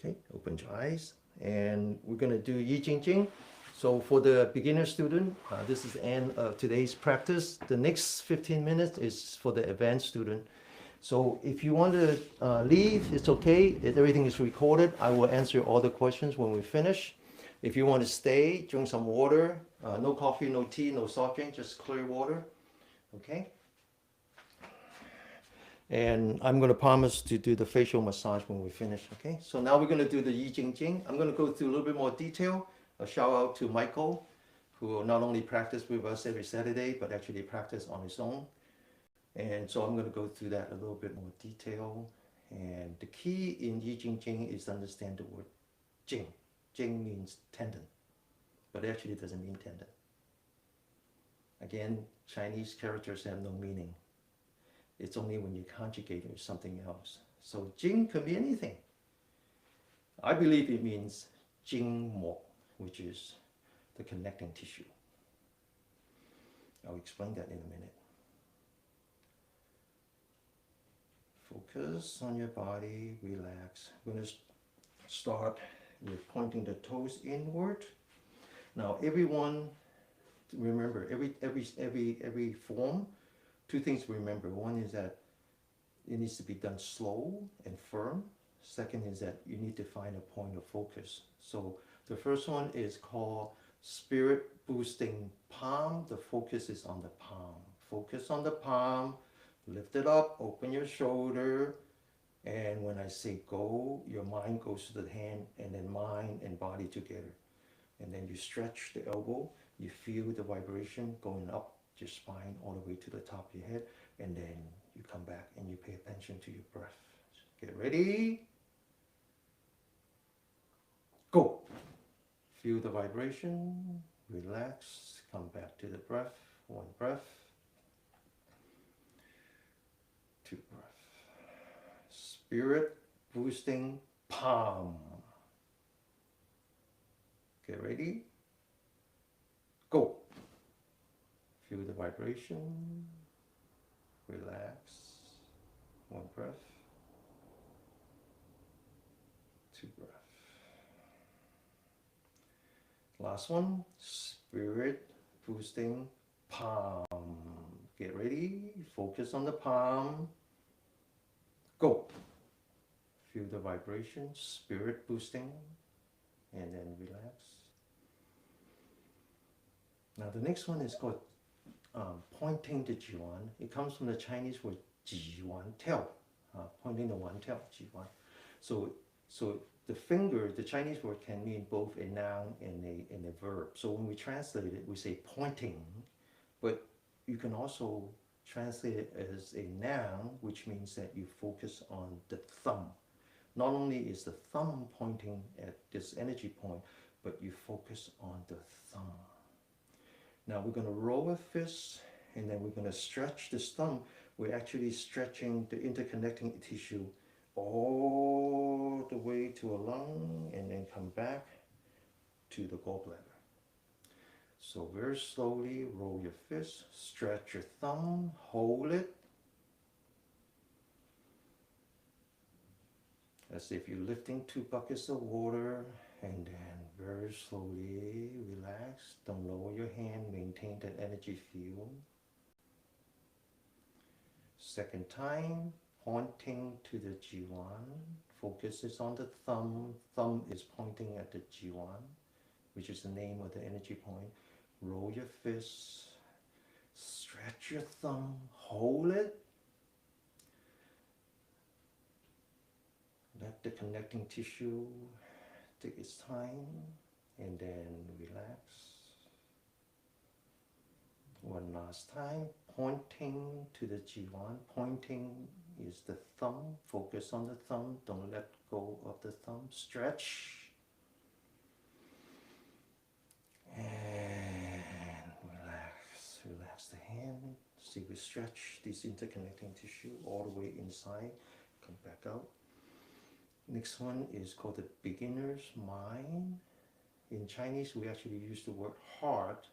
Okay, open your eyes, and we're going to do Yi Jin Jing. So for the beginner student, this is the end of today's practice. The next 15 minutes is for the advanced student. So if you want to leave, it's okay. Everything is recorded. I will answer all the questions when we finish. If you want to stay, drink some water. No coffee, no tea, no soft drink, just clear water. Okay? And I'm going to promise to do the facial massage when we finish, okay? So now we're going to do the Yi Jin Jing. I'm going to go through a little bit more detail. A shout out to Michael, who will not only practice with us every Saturday, but actually practice on his own. And so I'm going to go through that a little bit more detail. And the key in Yi Jin Jing is to understand the word Jing. Jing means tendon, but it actually doesn't mean tendon. Again, Chinese characters have no meaning. It's only when you conjugate it with something else. So Jing could be anything. I believe it means Jing Mo, which is the connecting tissue. I'll explain that in a minute. Focus on your body, relax. I'm going to start with pointing the toes inward. Now everyone, remember, every form, 2 things to remember. One is that it needs to be done slow and firm. Second is that you need to find a point of focus. So the first one is called spirit boosting palm. The focus is on the palm. Focus on the palm, lift it up, open your shoulder, and when I say go, your mind goes to the hand, and then mind and body together. And then you stretch the elbow, you feel the vibration going up your spine all the way to the top of your head, and then you come back and you pay attention to your breath. Get ready, go. Feel the vibration, relax, come back to the breath. 1 breath, 2 breath. Spirit boosting palm. Get ready, go. Feel the vibration, relax, 1 breath, 2 breath. Last one, spirit boosting palm. Get ready, focus on the palm, go. Feel the vibration, spirit boosting, and then relax. Now the next one is called pointing the Jiwan. It comes from the Chinese word Jiwan, tail, pointing the one tail, Jiwan. So the finger, the Chinese word can mean both a noun and a verb. So when we translate it, we say pointing, but you can also translate it as a noun, which means that you focus on the thumb. Not only is the thumb pointing at this energy point, but you focus on the thumb. Now we're going to roll a fist, and then we're going to stretch this thumb. We're actually stretching the interconnecting tissue all the way to a lung, and then come back to the gallbladder. So very slowly roll your fist, stretch your thumb, hold it, as if you're lifting 2 buckets of water, and then very slowly relax. Don't lower your hand, maintain that energy field. Second time, pointing to the Jiwan. Focus is on the thumb. Thumb is pointing at the Jiwan, which is the name of the energy point. Roll your fist, stretch your thumb, hold it. Let the connecting tissue take its time, and then relax. One last time, pointing to the Jiwan. Pointing is the thumb. Focus on the thumb. Don't let go of the thumb. Stretch. And relax. Relax the hand. See, we stretch this interconnecting tissue all the way inside. Come back out. Next one is called the beginner's mind. In Chinese, we actually use the word heart,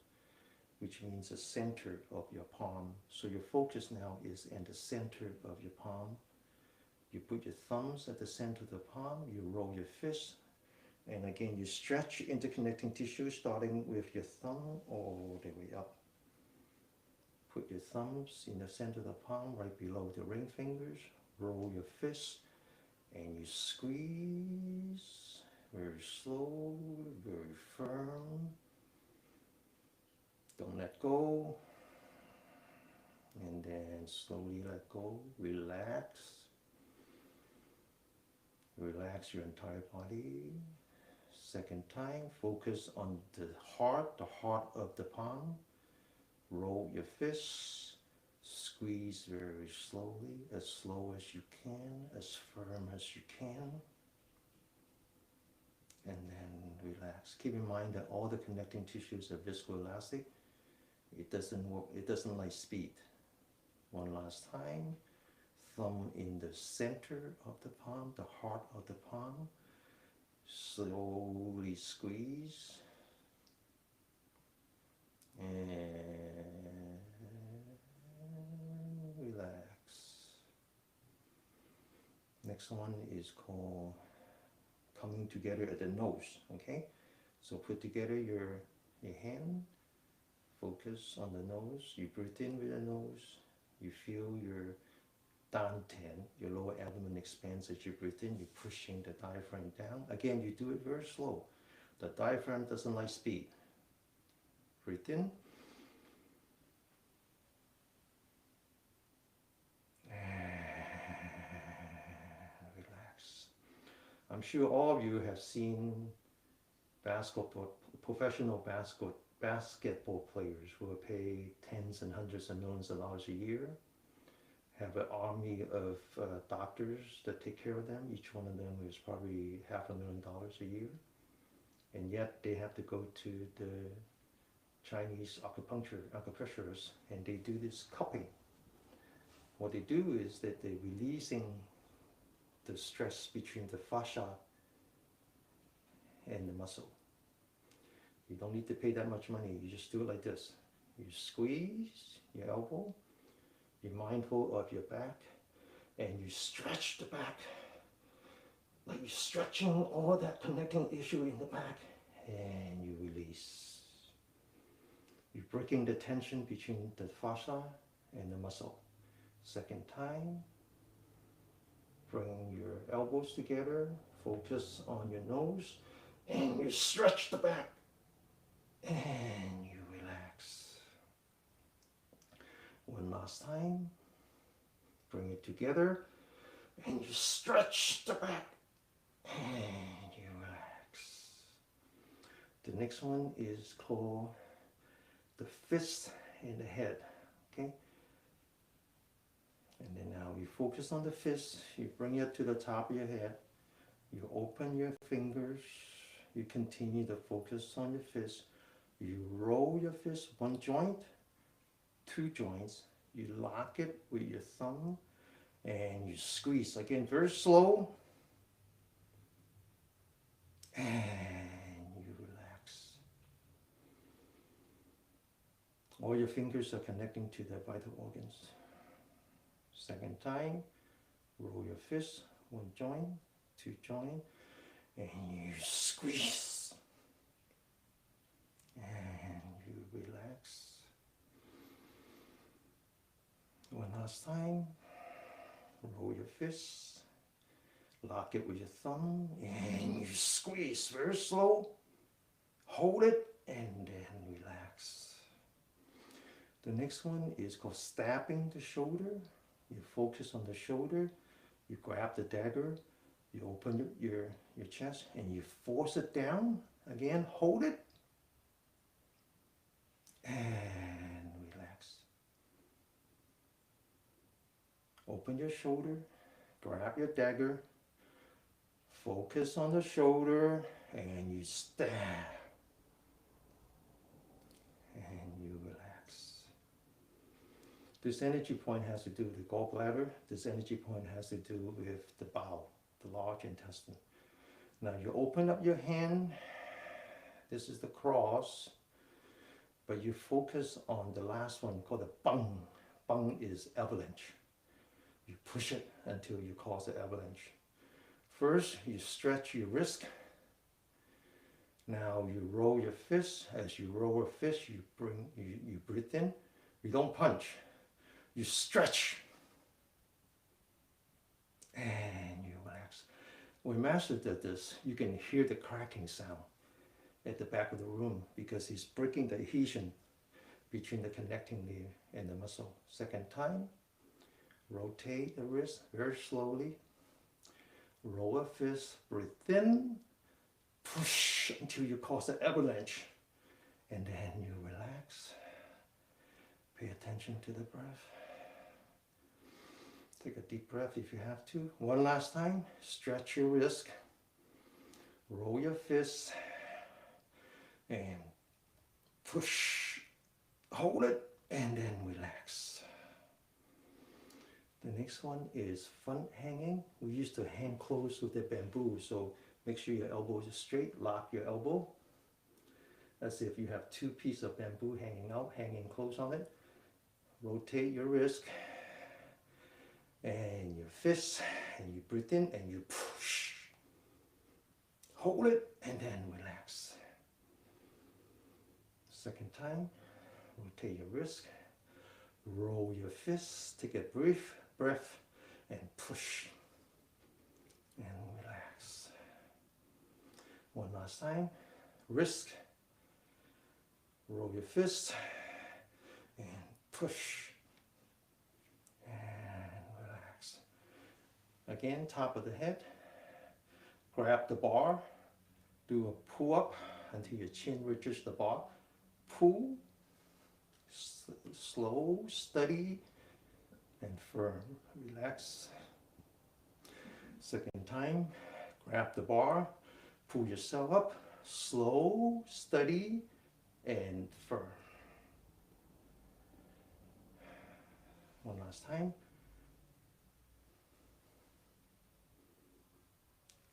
which means the center of your palm. So your focus now is in the center of your palm. You put your thumbs at the center of the palm, you roll your fist, and again you stretch interconnecting tissue starting with your thumb all the way up. Put your thumbs in the center of the palm, right below the ring fingers, roll your fist, and you squeeze very slow, very firm. Don't let go, and then slowly let go. Relax. Relax your entire body. Second time, focus on the heart of the palm. Roll your fists, squeeze very slowly, as slow as you can, as firm as you can, and then relax. Keep in mind that all the connecting tissues are viscoelastic. It doesn't work, it doesn't like speed. One last time, thumb in the center of the palm, the heart of the palm. Slowly squeeze. And relax. Next one is called coming together at the nose. Okay? So put together your hand. Focus on the nose. You breathe in with the nose. You feel your dantian, your lower abdomen expands as you breathe in. You're pushing the diaphragm down. Again, you do it very slow. The diaphragm doesn't like speed. Breathe in. And relax. I'm sure all of you have seen professional basketball players who are paid tens and hundreds of millions of dollars a year, have an army of doctors that take care of them. Each one of them is probably $500,000 a year, and yet they have to go to the Chinese acupuncturists, and they do this cupping. What they do is that they're releasing the stress between the fascia and the muscle. You don't need to pay that much money. You just do it like this. You squeeze your elbow. You're mindful of your back, and you stretch the back. Like you're stretching all that connecting tissue in the back, and you release. You're breaking the tension between the fascia and the muscle. Second time, bring your elbows together, focus on your nose, and you stretch the back, and you relax. last time. Bring it together and you stretch the back and you relax. The next one is called the fist and the head. Okay? And then now you focus on the fist, you bring it to the top of your head, you open your fingers, you continue to focus on your fist, you roll your fist one joint, two joints, you lock it with your thumb, and you squeeze. Again, very slow, and you relax. All your fingers are connecting to the vital organs. Second time, roll your fist, one joint, two joint, and you squeeze. And you relax. One last time, roll your fist, lock it with your thumb, and you squeeze very slow. Hold it, and then relax. The next one is called stabbing the shoulder. You focus on the shoulder, you grab the dagger, you open your chest, and you force it down. Again, hold it, and relax. Open your shoulder, grab your dagger, focus on the shoulder, and you stab. And you relax. This energy point has to do with the gallbladder. This energy point has to do with the bowel, the large intestine. Now you open up your hand. This is the cross. But you focus on the last one called the bung. Bung is avalanche. You push it until you cause an avalanche. First, you stretch your wrist. Now you roll your fist. As you roll your fist, you breathe in. You don't punch. You stretch. And you relax. When Master did this, you can hear the cracking sound at the back of the room because he's breaking the adhesion between the connecting nerve and the muscle. Second time, rotate the wrist very slowly. Roll a fist, breathe in, push until you cause an avalanche. And then you relax. Pay attention to the breath. Take a deep breath if you have to. One last time, stretch your wrist. Roll your fist. And push. Hold it. And then relax. The next one is front hanging. We used to hang clothes with the bamboo, so make sure your elbows are straight. Lock your elbow. As if you have two pieces of bamboo hanging out, hanging close on it. Rotate your wrist and your fist, and you breathe in and you push. Hold it and then relax. Second time, rotate your wrist, roll your fist, take a brief breath and push and relax. One last time, wrist, roll your fist and push and relax. Again, top of the head, grab the bar, do a pull up until your chin reaches the bar. Pull, slow, steady, and firm. Relax. Second time, grab the bar, pull yourself up, slow, steady, and firm. One last time.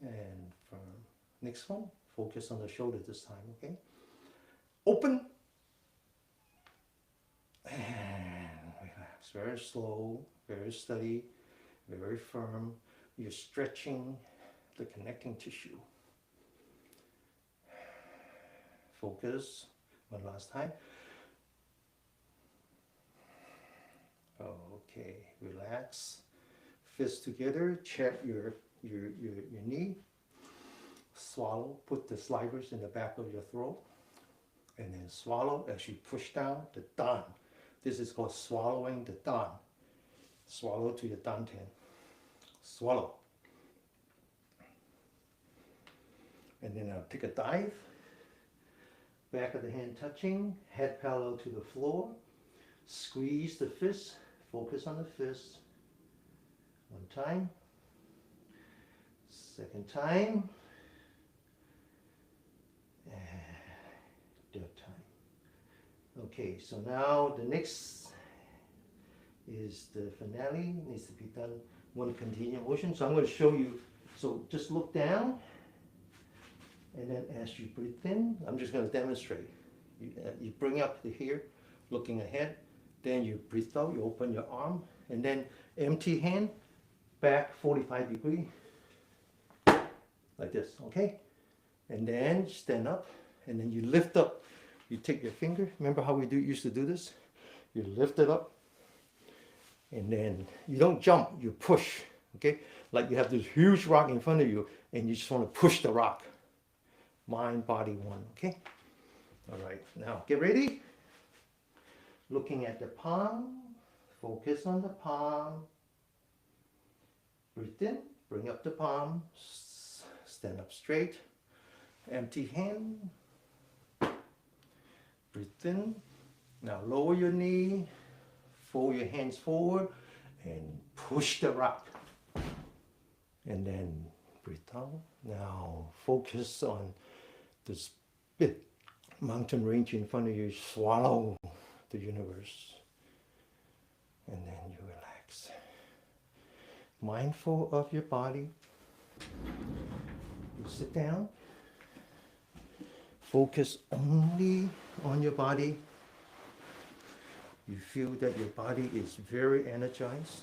And firm. Next one, focus on the shoulder this time, okay? Open. And relax. Very slow, very steady, very firm. You're stretching the connecting tissue. Focus. One last time. Okay, relax. Fists together, check your knee. Swallow, put the slivers in the back of your throat. And then swallow as you push down the dan. This is called swallowing the dan. Swallow to your dantian. Swallow. And then I'll take a dive. Back of the hand touching, head parallel to the floor. Squeeze the fist, focus on the fist. One time. Second time. And third time. Okay, so now the next is the finale. Needs to be done one continuous motion. So I'm going to show you. So just look down. And then as you breathe in, I'm just going to demonstrate. You bring up the here, looking ahead. Then you breathe out, you open your arm. And then empty hand, back 45 degrees. Like this, okay? And then stand up. And then you lift up. You take your finger. Remember how we used to do this? You lift it up. And then you don't jump, you push. Okay? Like you have this huge rock in front of you and you just want to push the rock. Mind, body, one, okay? All right, now get ready. Looking at the palm, focus on the palm. Breathe in, bring up the palm, stand up straight. Empty hand. Breathe in. Now lower your knee, fold your hands forward, and push the rock. And then breathe out. Now focus on this big mountain range in front of you. Swallow the universe. And then you relax. Mindful of your body. You sit down. Focus only on your body. You feel that your body is very energized.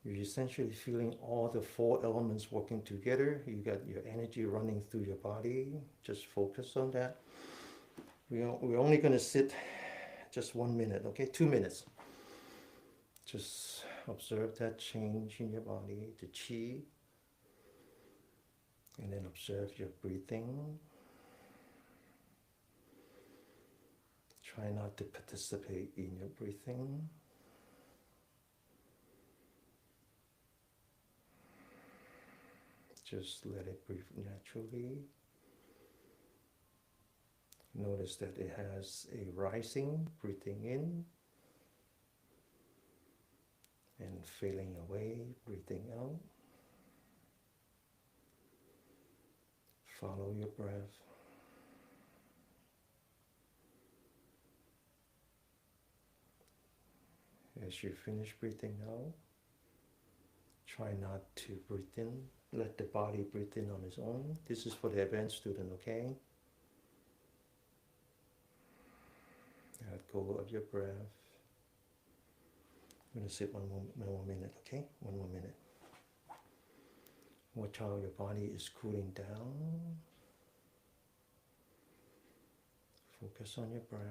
You're essentially feeling all the four elements working together. You got your energy running through your body. Just focus on that. We're only going to sit just 1 minute, okay? 2 minutes. Just observe that change in your body, the chi. And then observe your breathing. Try not to participate in your breathing. Just let it breathe naturally. Notice that it has a rising, breathing in, and failing away, breathing out. Follow your breath. As you finish breathing out, try not to breathe in. Let the body breathe in on its own. This is for the advanced student, okay? Let go of your breath. I'm going to sit one more minute, okay? 1 more minute. Watch how your body is cooling down. Focus on your breath.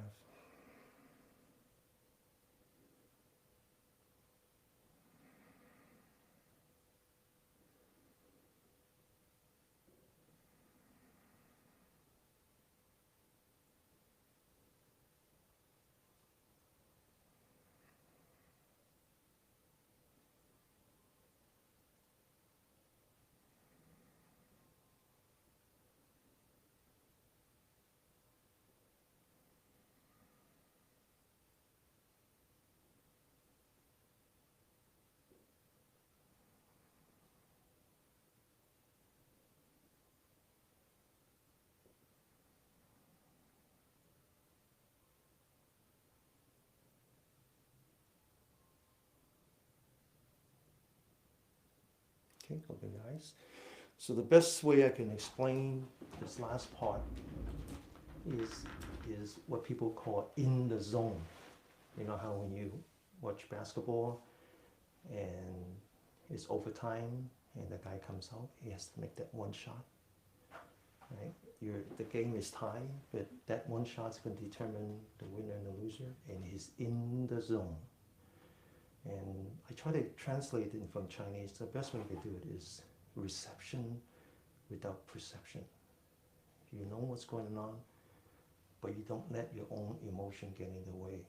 Okay, open your eyes. So the best way I can explain this last part is what people call in the zone. You know how when you watch basketball and it's overtime and the guy comes out, he has to make that one shot. Right? The game is tied, but that one shot's going to determine the winner and the loser, and he's in the zone. And I try to translate it from Chinese. The best way to do it is reception without perception. You know what's going on, but you don't let your own emotion get in the way.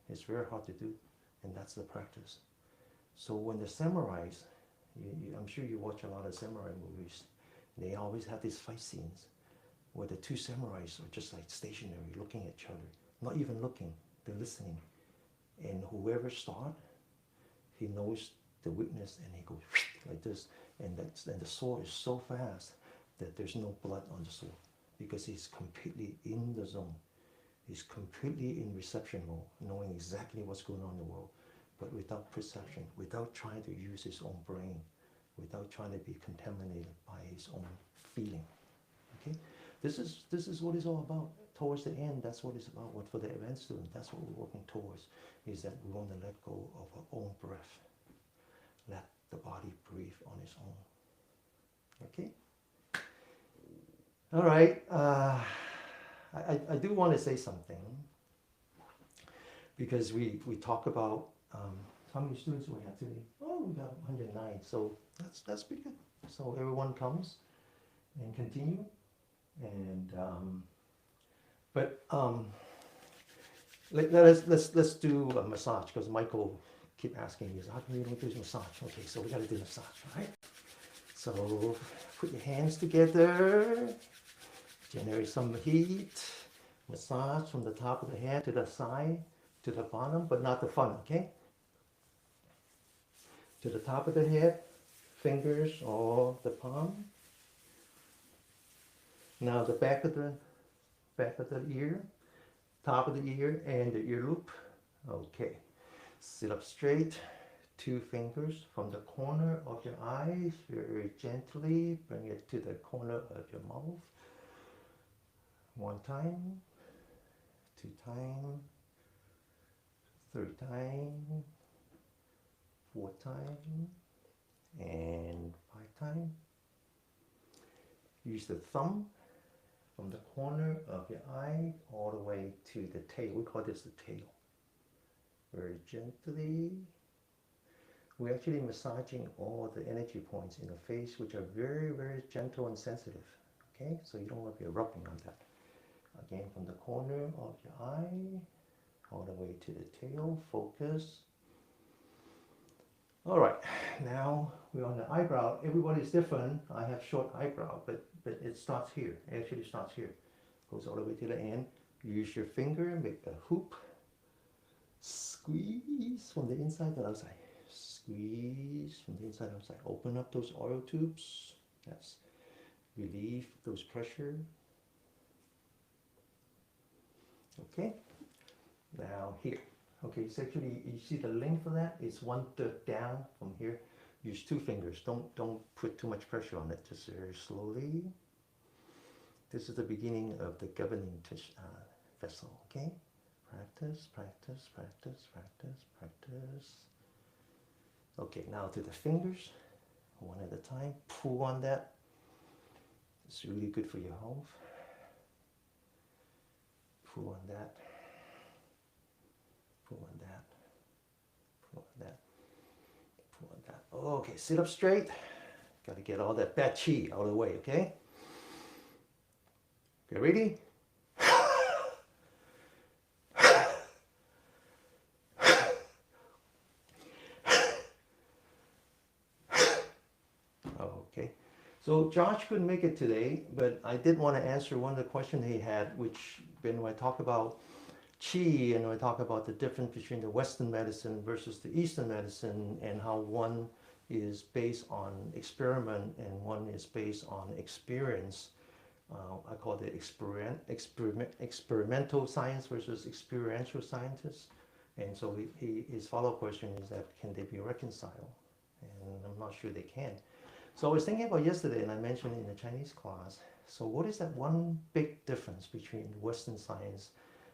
It's very hard to do, and that's the practice. So when the samurais, I'm sure you watch a lot of samurai movies, they always have these fight scenes where the two samurais are just like stationary, looking at each other, not even looking, they're listening. And whoever starts, he knows the weakness and he goes like this, and the sword is so fast that there's no blood on the sword because he's completely in the zone. He's completely in reception mode, knowing exactly what's going on in the world, but without perception, without trying to use his own brain, without trying to be contaminated by his own feeling. Okay, this is what it's all about. Towards the end, that's what it's about. What for the advanced student, that's what we're working towards, is that we want to let go of our own breath. Let the body breathe on its own. Okay? All right. I do want to say something, because we talk about how many students we have today. Oh, we got 109. So that's pretty good. So everyone comes and continue. And let's do a massage, because Michael keep asking me, how can we do massage? Okay, so we got to do massage, right? So put your hands together, generate some heat, massage from the top of the head to the side, to the bottom, but not the front, okay? To the top of the head, fingers or the palm. Now the back of the ear, top of the ear, and the ear loop. Okay. Sit up straight. 2 fingers from the corner of your eyes, very gently bring it to the corner of your mouth. 1 time, 2 times, 3 times, 4 times, and 5 times. Use the thumb from the corner of your eye all the way to the tail. We call this the tail. Very gently. We're actually massaging all the energy points in the face, which are very, very gentle and sensitive. Okay, so you don't want to be rubbing on that. Again, from the corner of your eye all the way to the tail. Focus. All right, now we're on the eyebrow. Everybody's different. I have short eyebrow, but it starts here. It actually starts here. Goes all the way to the end. Use your finger, make a hoop. Squeeze from the inside to the outside. Squeeze from the inside to outside. Open up those oil tubes. Yes. Relieve those pressure. Okay. Now here. Okay, it's actually, you see the length of that? It's 1/3 down from here. Use 2 fingers. Don't put too much pressure on it. Just very slowly. This is the beginning of the governing vessel. Okay. Practice, practice, practice, practice, practice. Okay, now to the fingers, one at a time. Pull on that. It's really good for your health. Pull on that. Pull on that. Pull on that. Pull on that. Okay, sit up straight. Got to get all that bad chi out of the way, okay? Okay, ready? Okay, so Josh couldn't make it today, but I did want to answer one of the questions he had, which when I talk about Qi and when I talk about the difference between the Western medicine versus the Eastern medicine, and how one is based on experiment and one is based on experience. I call it experimental science versus experiential scientists. And so his follow-up question is that, can they be reconciled? And I'm not sure they can. So I was thinking about yesterday, and I mentioned in the Chinese class, so what is that one big difference between Western science,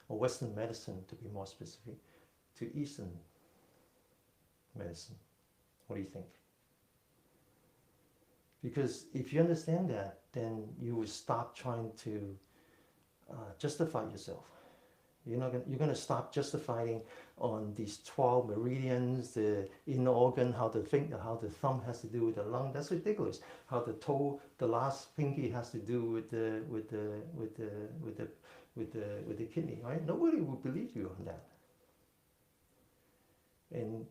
or Western medicine to be more specific, to Eastern medicine? What do you think? Because if you understand that, then you will stop trying to justify yourself. You're going to stop justifying on these 12 meridians, the inner organ, how the thumb has to do with the lung. That's ridiculous. How the toe, the last pinky has to do with the with the kidney, right? Nobody would believe you on that. And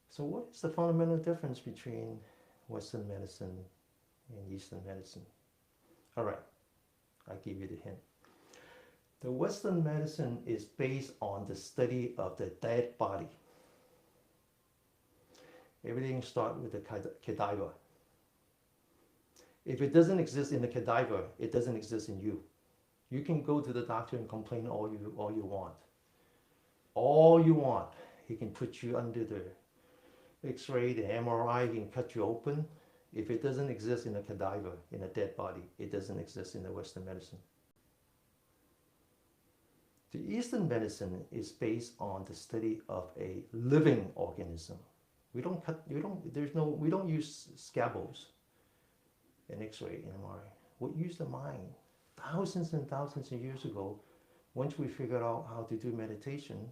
so what is the fundamental difference between Western medicine and Eastern medicine? All right, I give you the hint. The Western medicine is based on the study of the dead body. Everything starts with the cadaver. If it doesn't exist in the cadaver, it doesn't exist in you. You can go to the doctor and complain all you want. All you want. He can put you under the X-ray, the MRI, he can cut you open. If it doesn't exist in a cadaver, in a dead body, it doesn't exist in the Western medicine. The Eastern medicine is based on the study of a living organism. We don't use scabbards in X-ray and MRI. We use the mind. Thousands and thousands of years ago, once we figured out how to do meditation,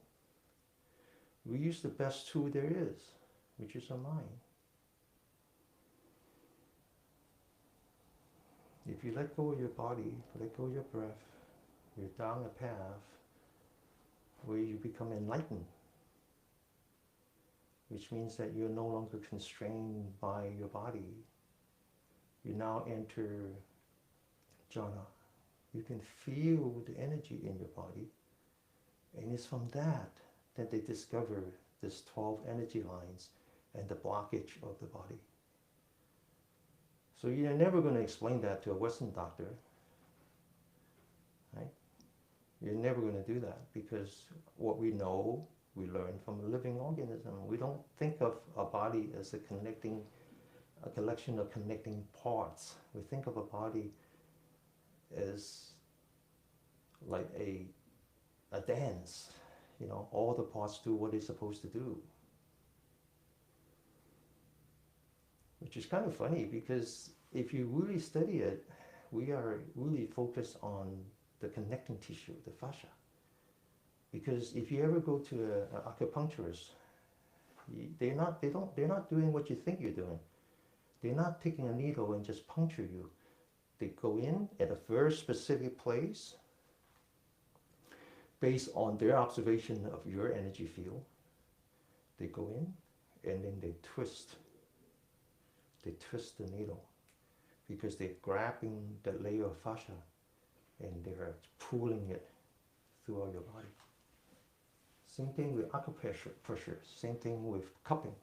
we use the best tool there is, which is our mind. If you let go of your body, let go of your breath, you're down a path where you become enlightened, which means that you're no longer constrained by your body. You now enter jhana. You can feel the energy in your body, and it's from that they discover this 12 energy lines and the blockage of the body. So you're never going to explain that to a Western doctor, right? You're never going to do that, because what we know, we learn from a living organism. We don't think of a body as a collection of connecting parts. We think of a body as like a dance, you know, all the parts do what they're supposed to do. Which is kind of funny, because if you really study it, we are really focused on the connecting tissue, the fascia. Because if you ever go to an acupuncturist, they're not doing what you think you're doing. They're not taking a needle and just puncture you. They go in at a very specific place based on their observation of your energy field. They go in and then they twist. They twist the needle because they're grabbing that layer of fascia and they're pulling it throughout your body. Same thing with acupressure, same thing with cupping,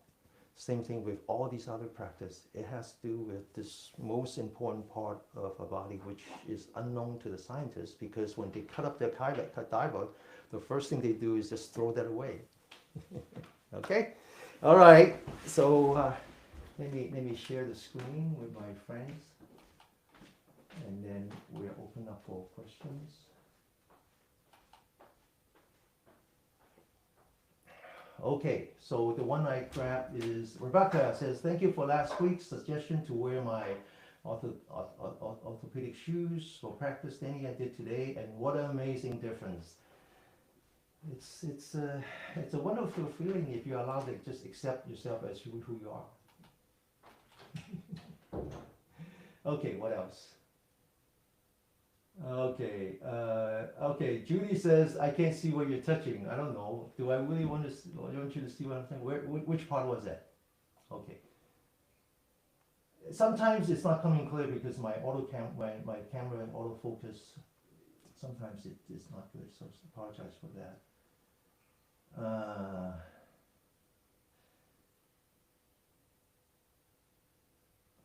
same thing with all these other practices. It has to do with this most important part of a body, which is unknown to the scientists, because when they cut up their cadaver, the first thing they do is just throw that away. Okay? All right. So let me share the screen with my friends, and then we'll open up for questions. Okay, so the one I grabbed is Rebecca says, thank you for last week's suggestion to wear my orthopedic shoes for practice. Denny, I did today, and what an amazing difference. It's a wonderful feeling if you're allowed to just accept yourself as who you are. Okay, what else? Okay, okay. Judy says, I can't see what you're touching. I don't know. Do I really want you to see what I'm saying? Which part was that? Okay. Sometimes it's not coming clear because my camera and autofocus, sometimes it is not good, so I apologize for that.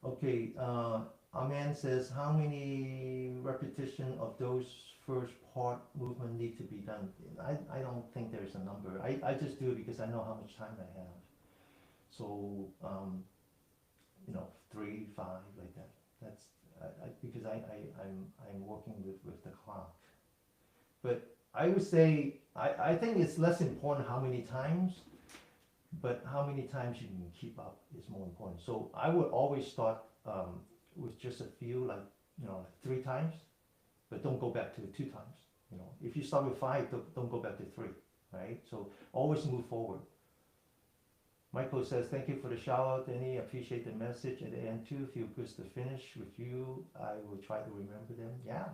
Okay, Aman says, how many repetition of those first part movement need to be done? I don't think there's a number. I just do it because I know how much time I have. So, 3, 5, like that. That's because I'm working with the clock. But I would say, I think it's less important how many times, but how many times you can keep up is more important. So I would always start with just a few, like 3 times, but don't go back to 2 times. If you start with 5, don't go back to 3, right? So always move forward. Michael says, thank you for the shout out, Denny. Appreciate the message at the end too. Feel good to finish with you. I will try to remember them. Yeah,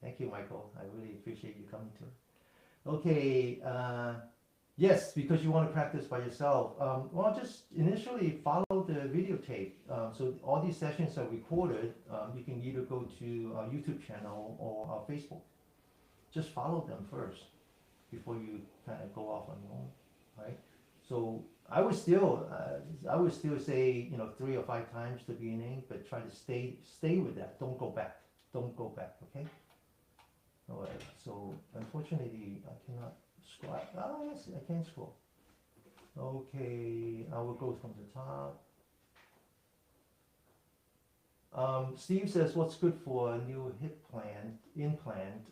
Thank you, Michael. I really appreciate you coming to. Okay, yes, because you want to practice by yourself. Well, just initially follow the videotape. So all these sessions are recorded. You can either go to our YouTube channel or our Facebook. Just follow them first before you kind of go off on your own, right? So I would still say, you know, 3 or 5 times at the beginning, but try to stay with that. Don't go back. Don't go back. Okay. All right. So unfortunately, I cannot scroll. Ah, yes, I can scroll. Okay, I will go from the top. Steve says, what's good for a new hip implant?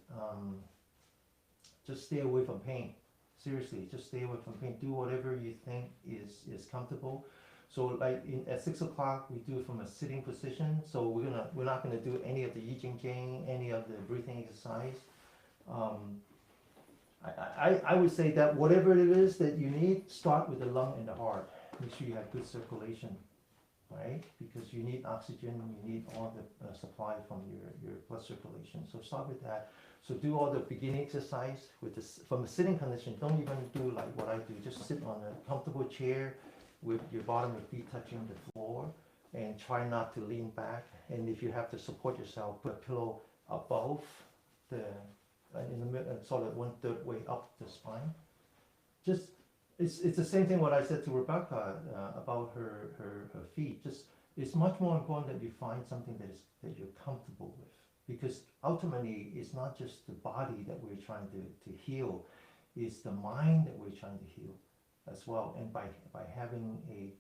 Just stay away from pain. Seriously, just stay away from pain. Do whatever you think is comfortable. So like at 6 o'clock, we do it from a sitting position. So we're not gonna do any of the Yi Jin Jing, any of the breathing exercise. I would say that whatever it is that you need, start with the lung and the heart. Make sure you have good circulation, right? Because you need oxygen, you need all the supply from your blood circulation. So start with that. So do all the beginning exercise with this from a sitting condition. Don't even do like what I do. Just sit on a comfortable chair with your bottom of your feet touching the floor, and try not to lean back. And if you have to support yourself, put a pillow above the in the middle, sort of 1/3 way up the spine. Just it's the same thing what I said to Rebecca about her feet. Just it's much more important that you find something that you're comfortable with, because ultimately it's not just the body that we're trying to heal, it's the mind that we're trying to heal as well. And by having a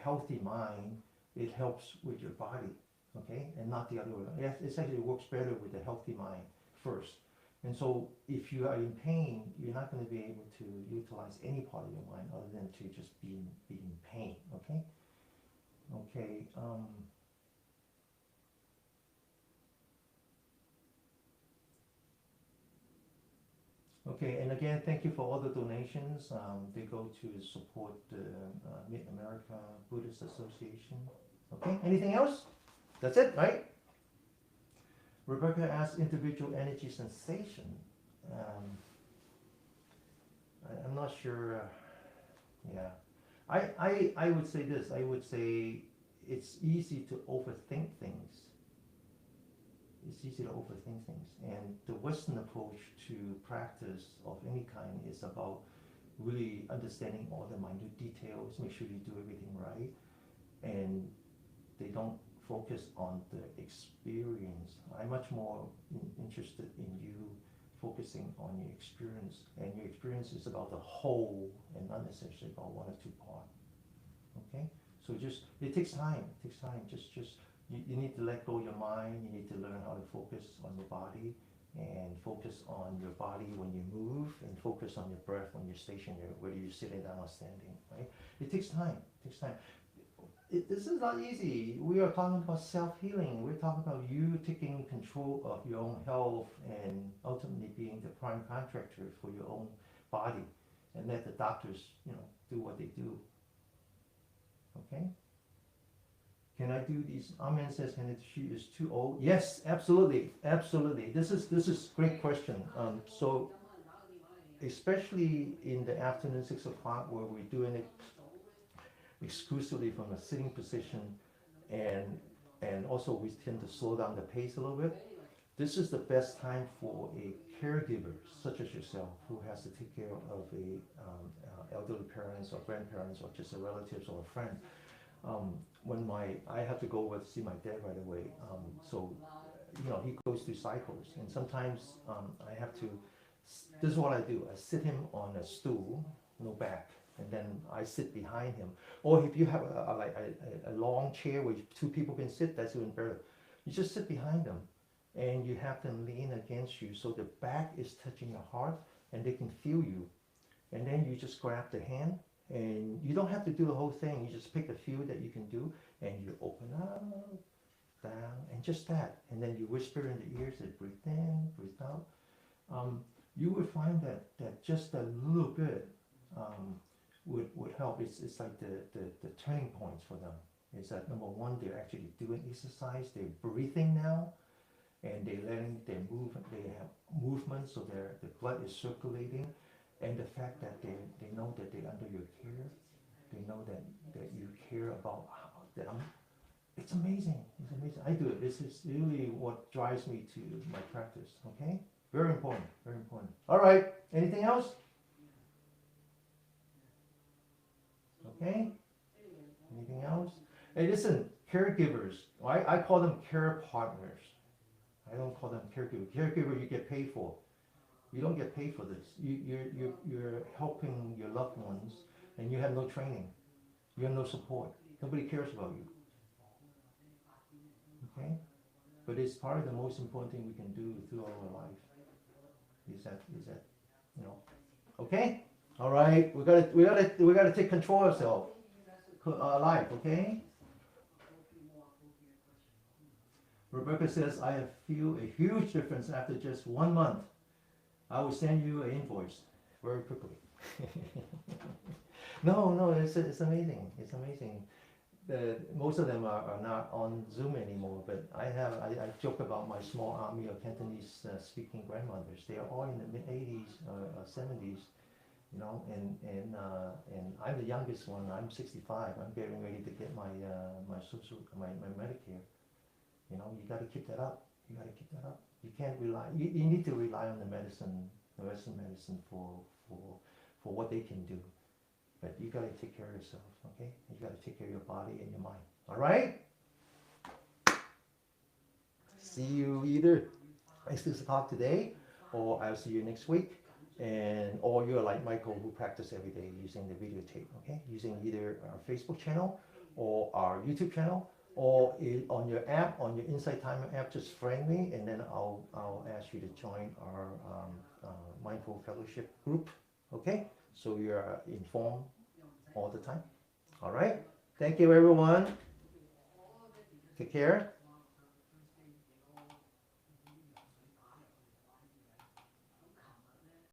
healthy mind, it helps with your body, okay, and not the other way around. It actually works better with a healthy mind first. And so if you are in pain, you're not going to be able to utilize any part of your mind other than to just be in pain, okay? Okay. Okay, and again, thank you for all the donations. They go to support the Mid-America Buddhist Association. Okay, anything else? That's it, right? Rebecca asked individual energy sensation. I'm not sure. Yeah, I would say this. I would say it's easy to overthink things. It's easy to overthink things, and the Western approach to practice of any kind is about really understanding all the minute details, make sure you do everything right, and they don't focus on the experience. I'm much more interested in you focusing on your experience, and your experience is about the whole and not necessarily about 1 or 2 parts. Okay, so just it takes time. It takes time. Just you need to let go of your mind. You need to learn how to focus on your body, and focus on your body when you move, and focus on your breath when you're stationary, whether you're sitting down or standing. Right? It takes time. It takes time. This is not easy. We are talking about self-healing. We're talking about you taking control of your own health and ultimately being the prime contractor for your own body, and let the doctors, do what they do. Okay? Can I do these? Amen says, she is too old. Yes, absolutely, absolutely. This is great question. So especially in the afternoon, 6 o'clock, where we're doing it exclusively from a sitting position, and also we tend to slow down the pace a little bit. This is the best time for a caregiver such as yourself, who has to take care of a elderly parents or grandparents, or just a relatives or a friend. When I have to go over to see my dad right away, so he goes through cycles, and sometimes I have to. This is what I do. I sit him on a stool, no back, and then I sit behind him. Or if you have a long chair where 2 people can sit, that's even better. You just sit behind them, and you have them lean against you, so the back is touching your heart, and they can feel you. And then you just grab the hand, and you don't have to do the whole thing. You just pick a few that you can do, and you open up, down, and just that. And then you whisper in the ears that breathe in, breathe out. You would find that just a little bit would help. It's like the turning points for them. Is that number one, they're actually doing exercise, they're breathing now, and they letting their movement, they have movement, so the blood is circulating, and the fact that they know that they're under your care, they know that you care about them. It's amazing. It's amazing. I do it. This is really what drives me to my practice. Okay? Very important. Very important. All right. Anything else? Okay? Anything else? Hey, listen, caregivers. I call them care partners. I don't call them caregiver. Caregiver you get paid for. You don't get paid for this. You're helping your loved ones, and you have no training. You have no support. Nobody cares about you. Okay? But it's probably the most important thing we can do through our life. Is that okay? All right, we gotta take control of ourselves, our life. Okay. Rebecca says I feel a huge difference after just 1 month. I will send you an invoice very quickly. No, it's amazing. It's amazing. Most of them are not on Zoom anymore, but I joke about my small army of Cantonese speaking grandmothers. They are all in the mid 80s, 70s, and I'm the youngest one. I'm 65. I'm getting ready to get my Medicare. You got to keep that up. You got to keep that up. You can't rely. You need to rely on the Western medicine for what they can do. But you got to take care of yourself, okay? You got to take care of your body and your mind. All right? See you either at 6 o'clock today, or I'll see you next week. Or you're like Michael, who practice every day using the videotape, okay? Using either our Facebook channel or our YouTube channel, or on your app, on your Insight Timer app, just friend me, and then I'll ask you to join our Mindful Fellowship group, okay? So you're informed all the time. All right. Thank you, everyone. Take care.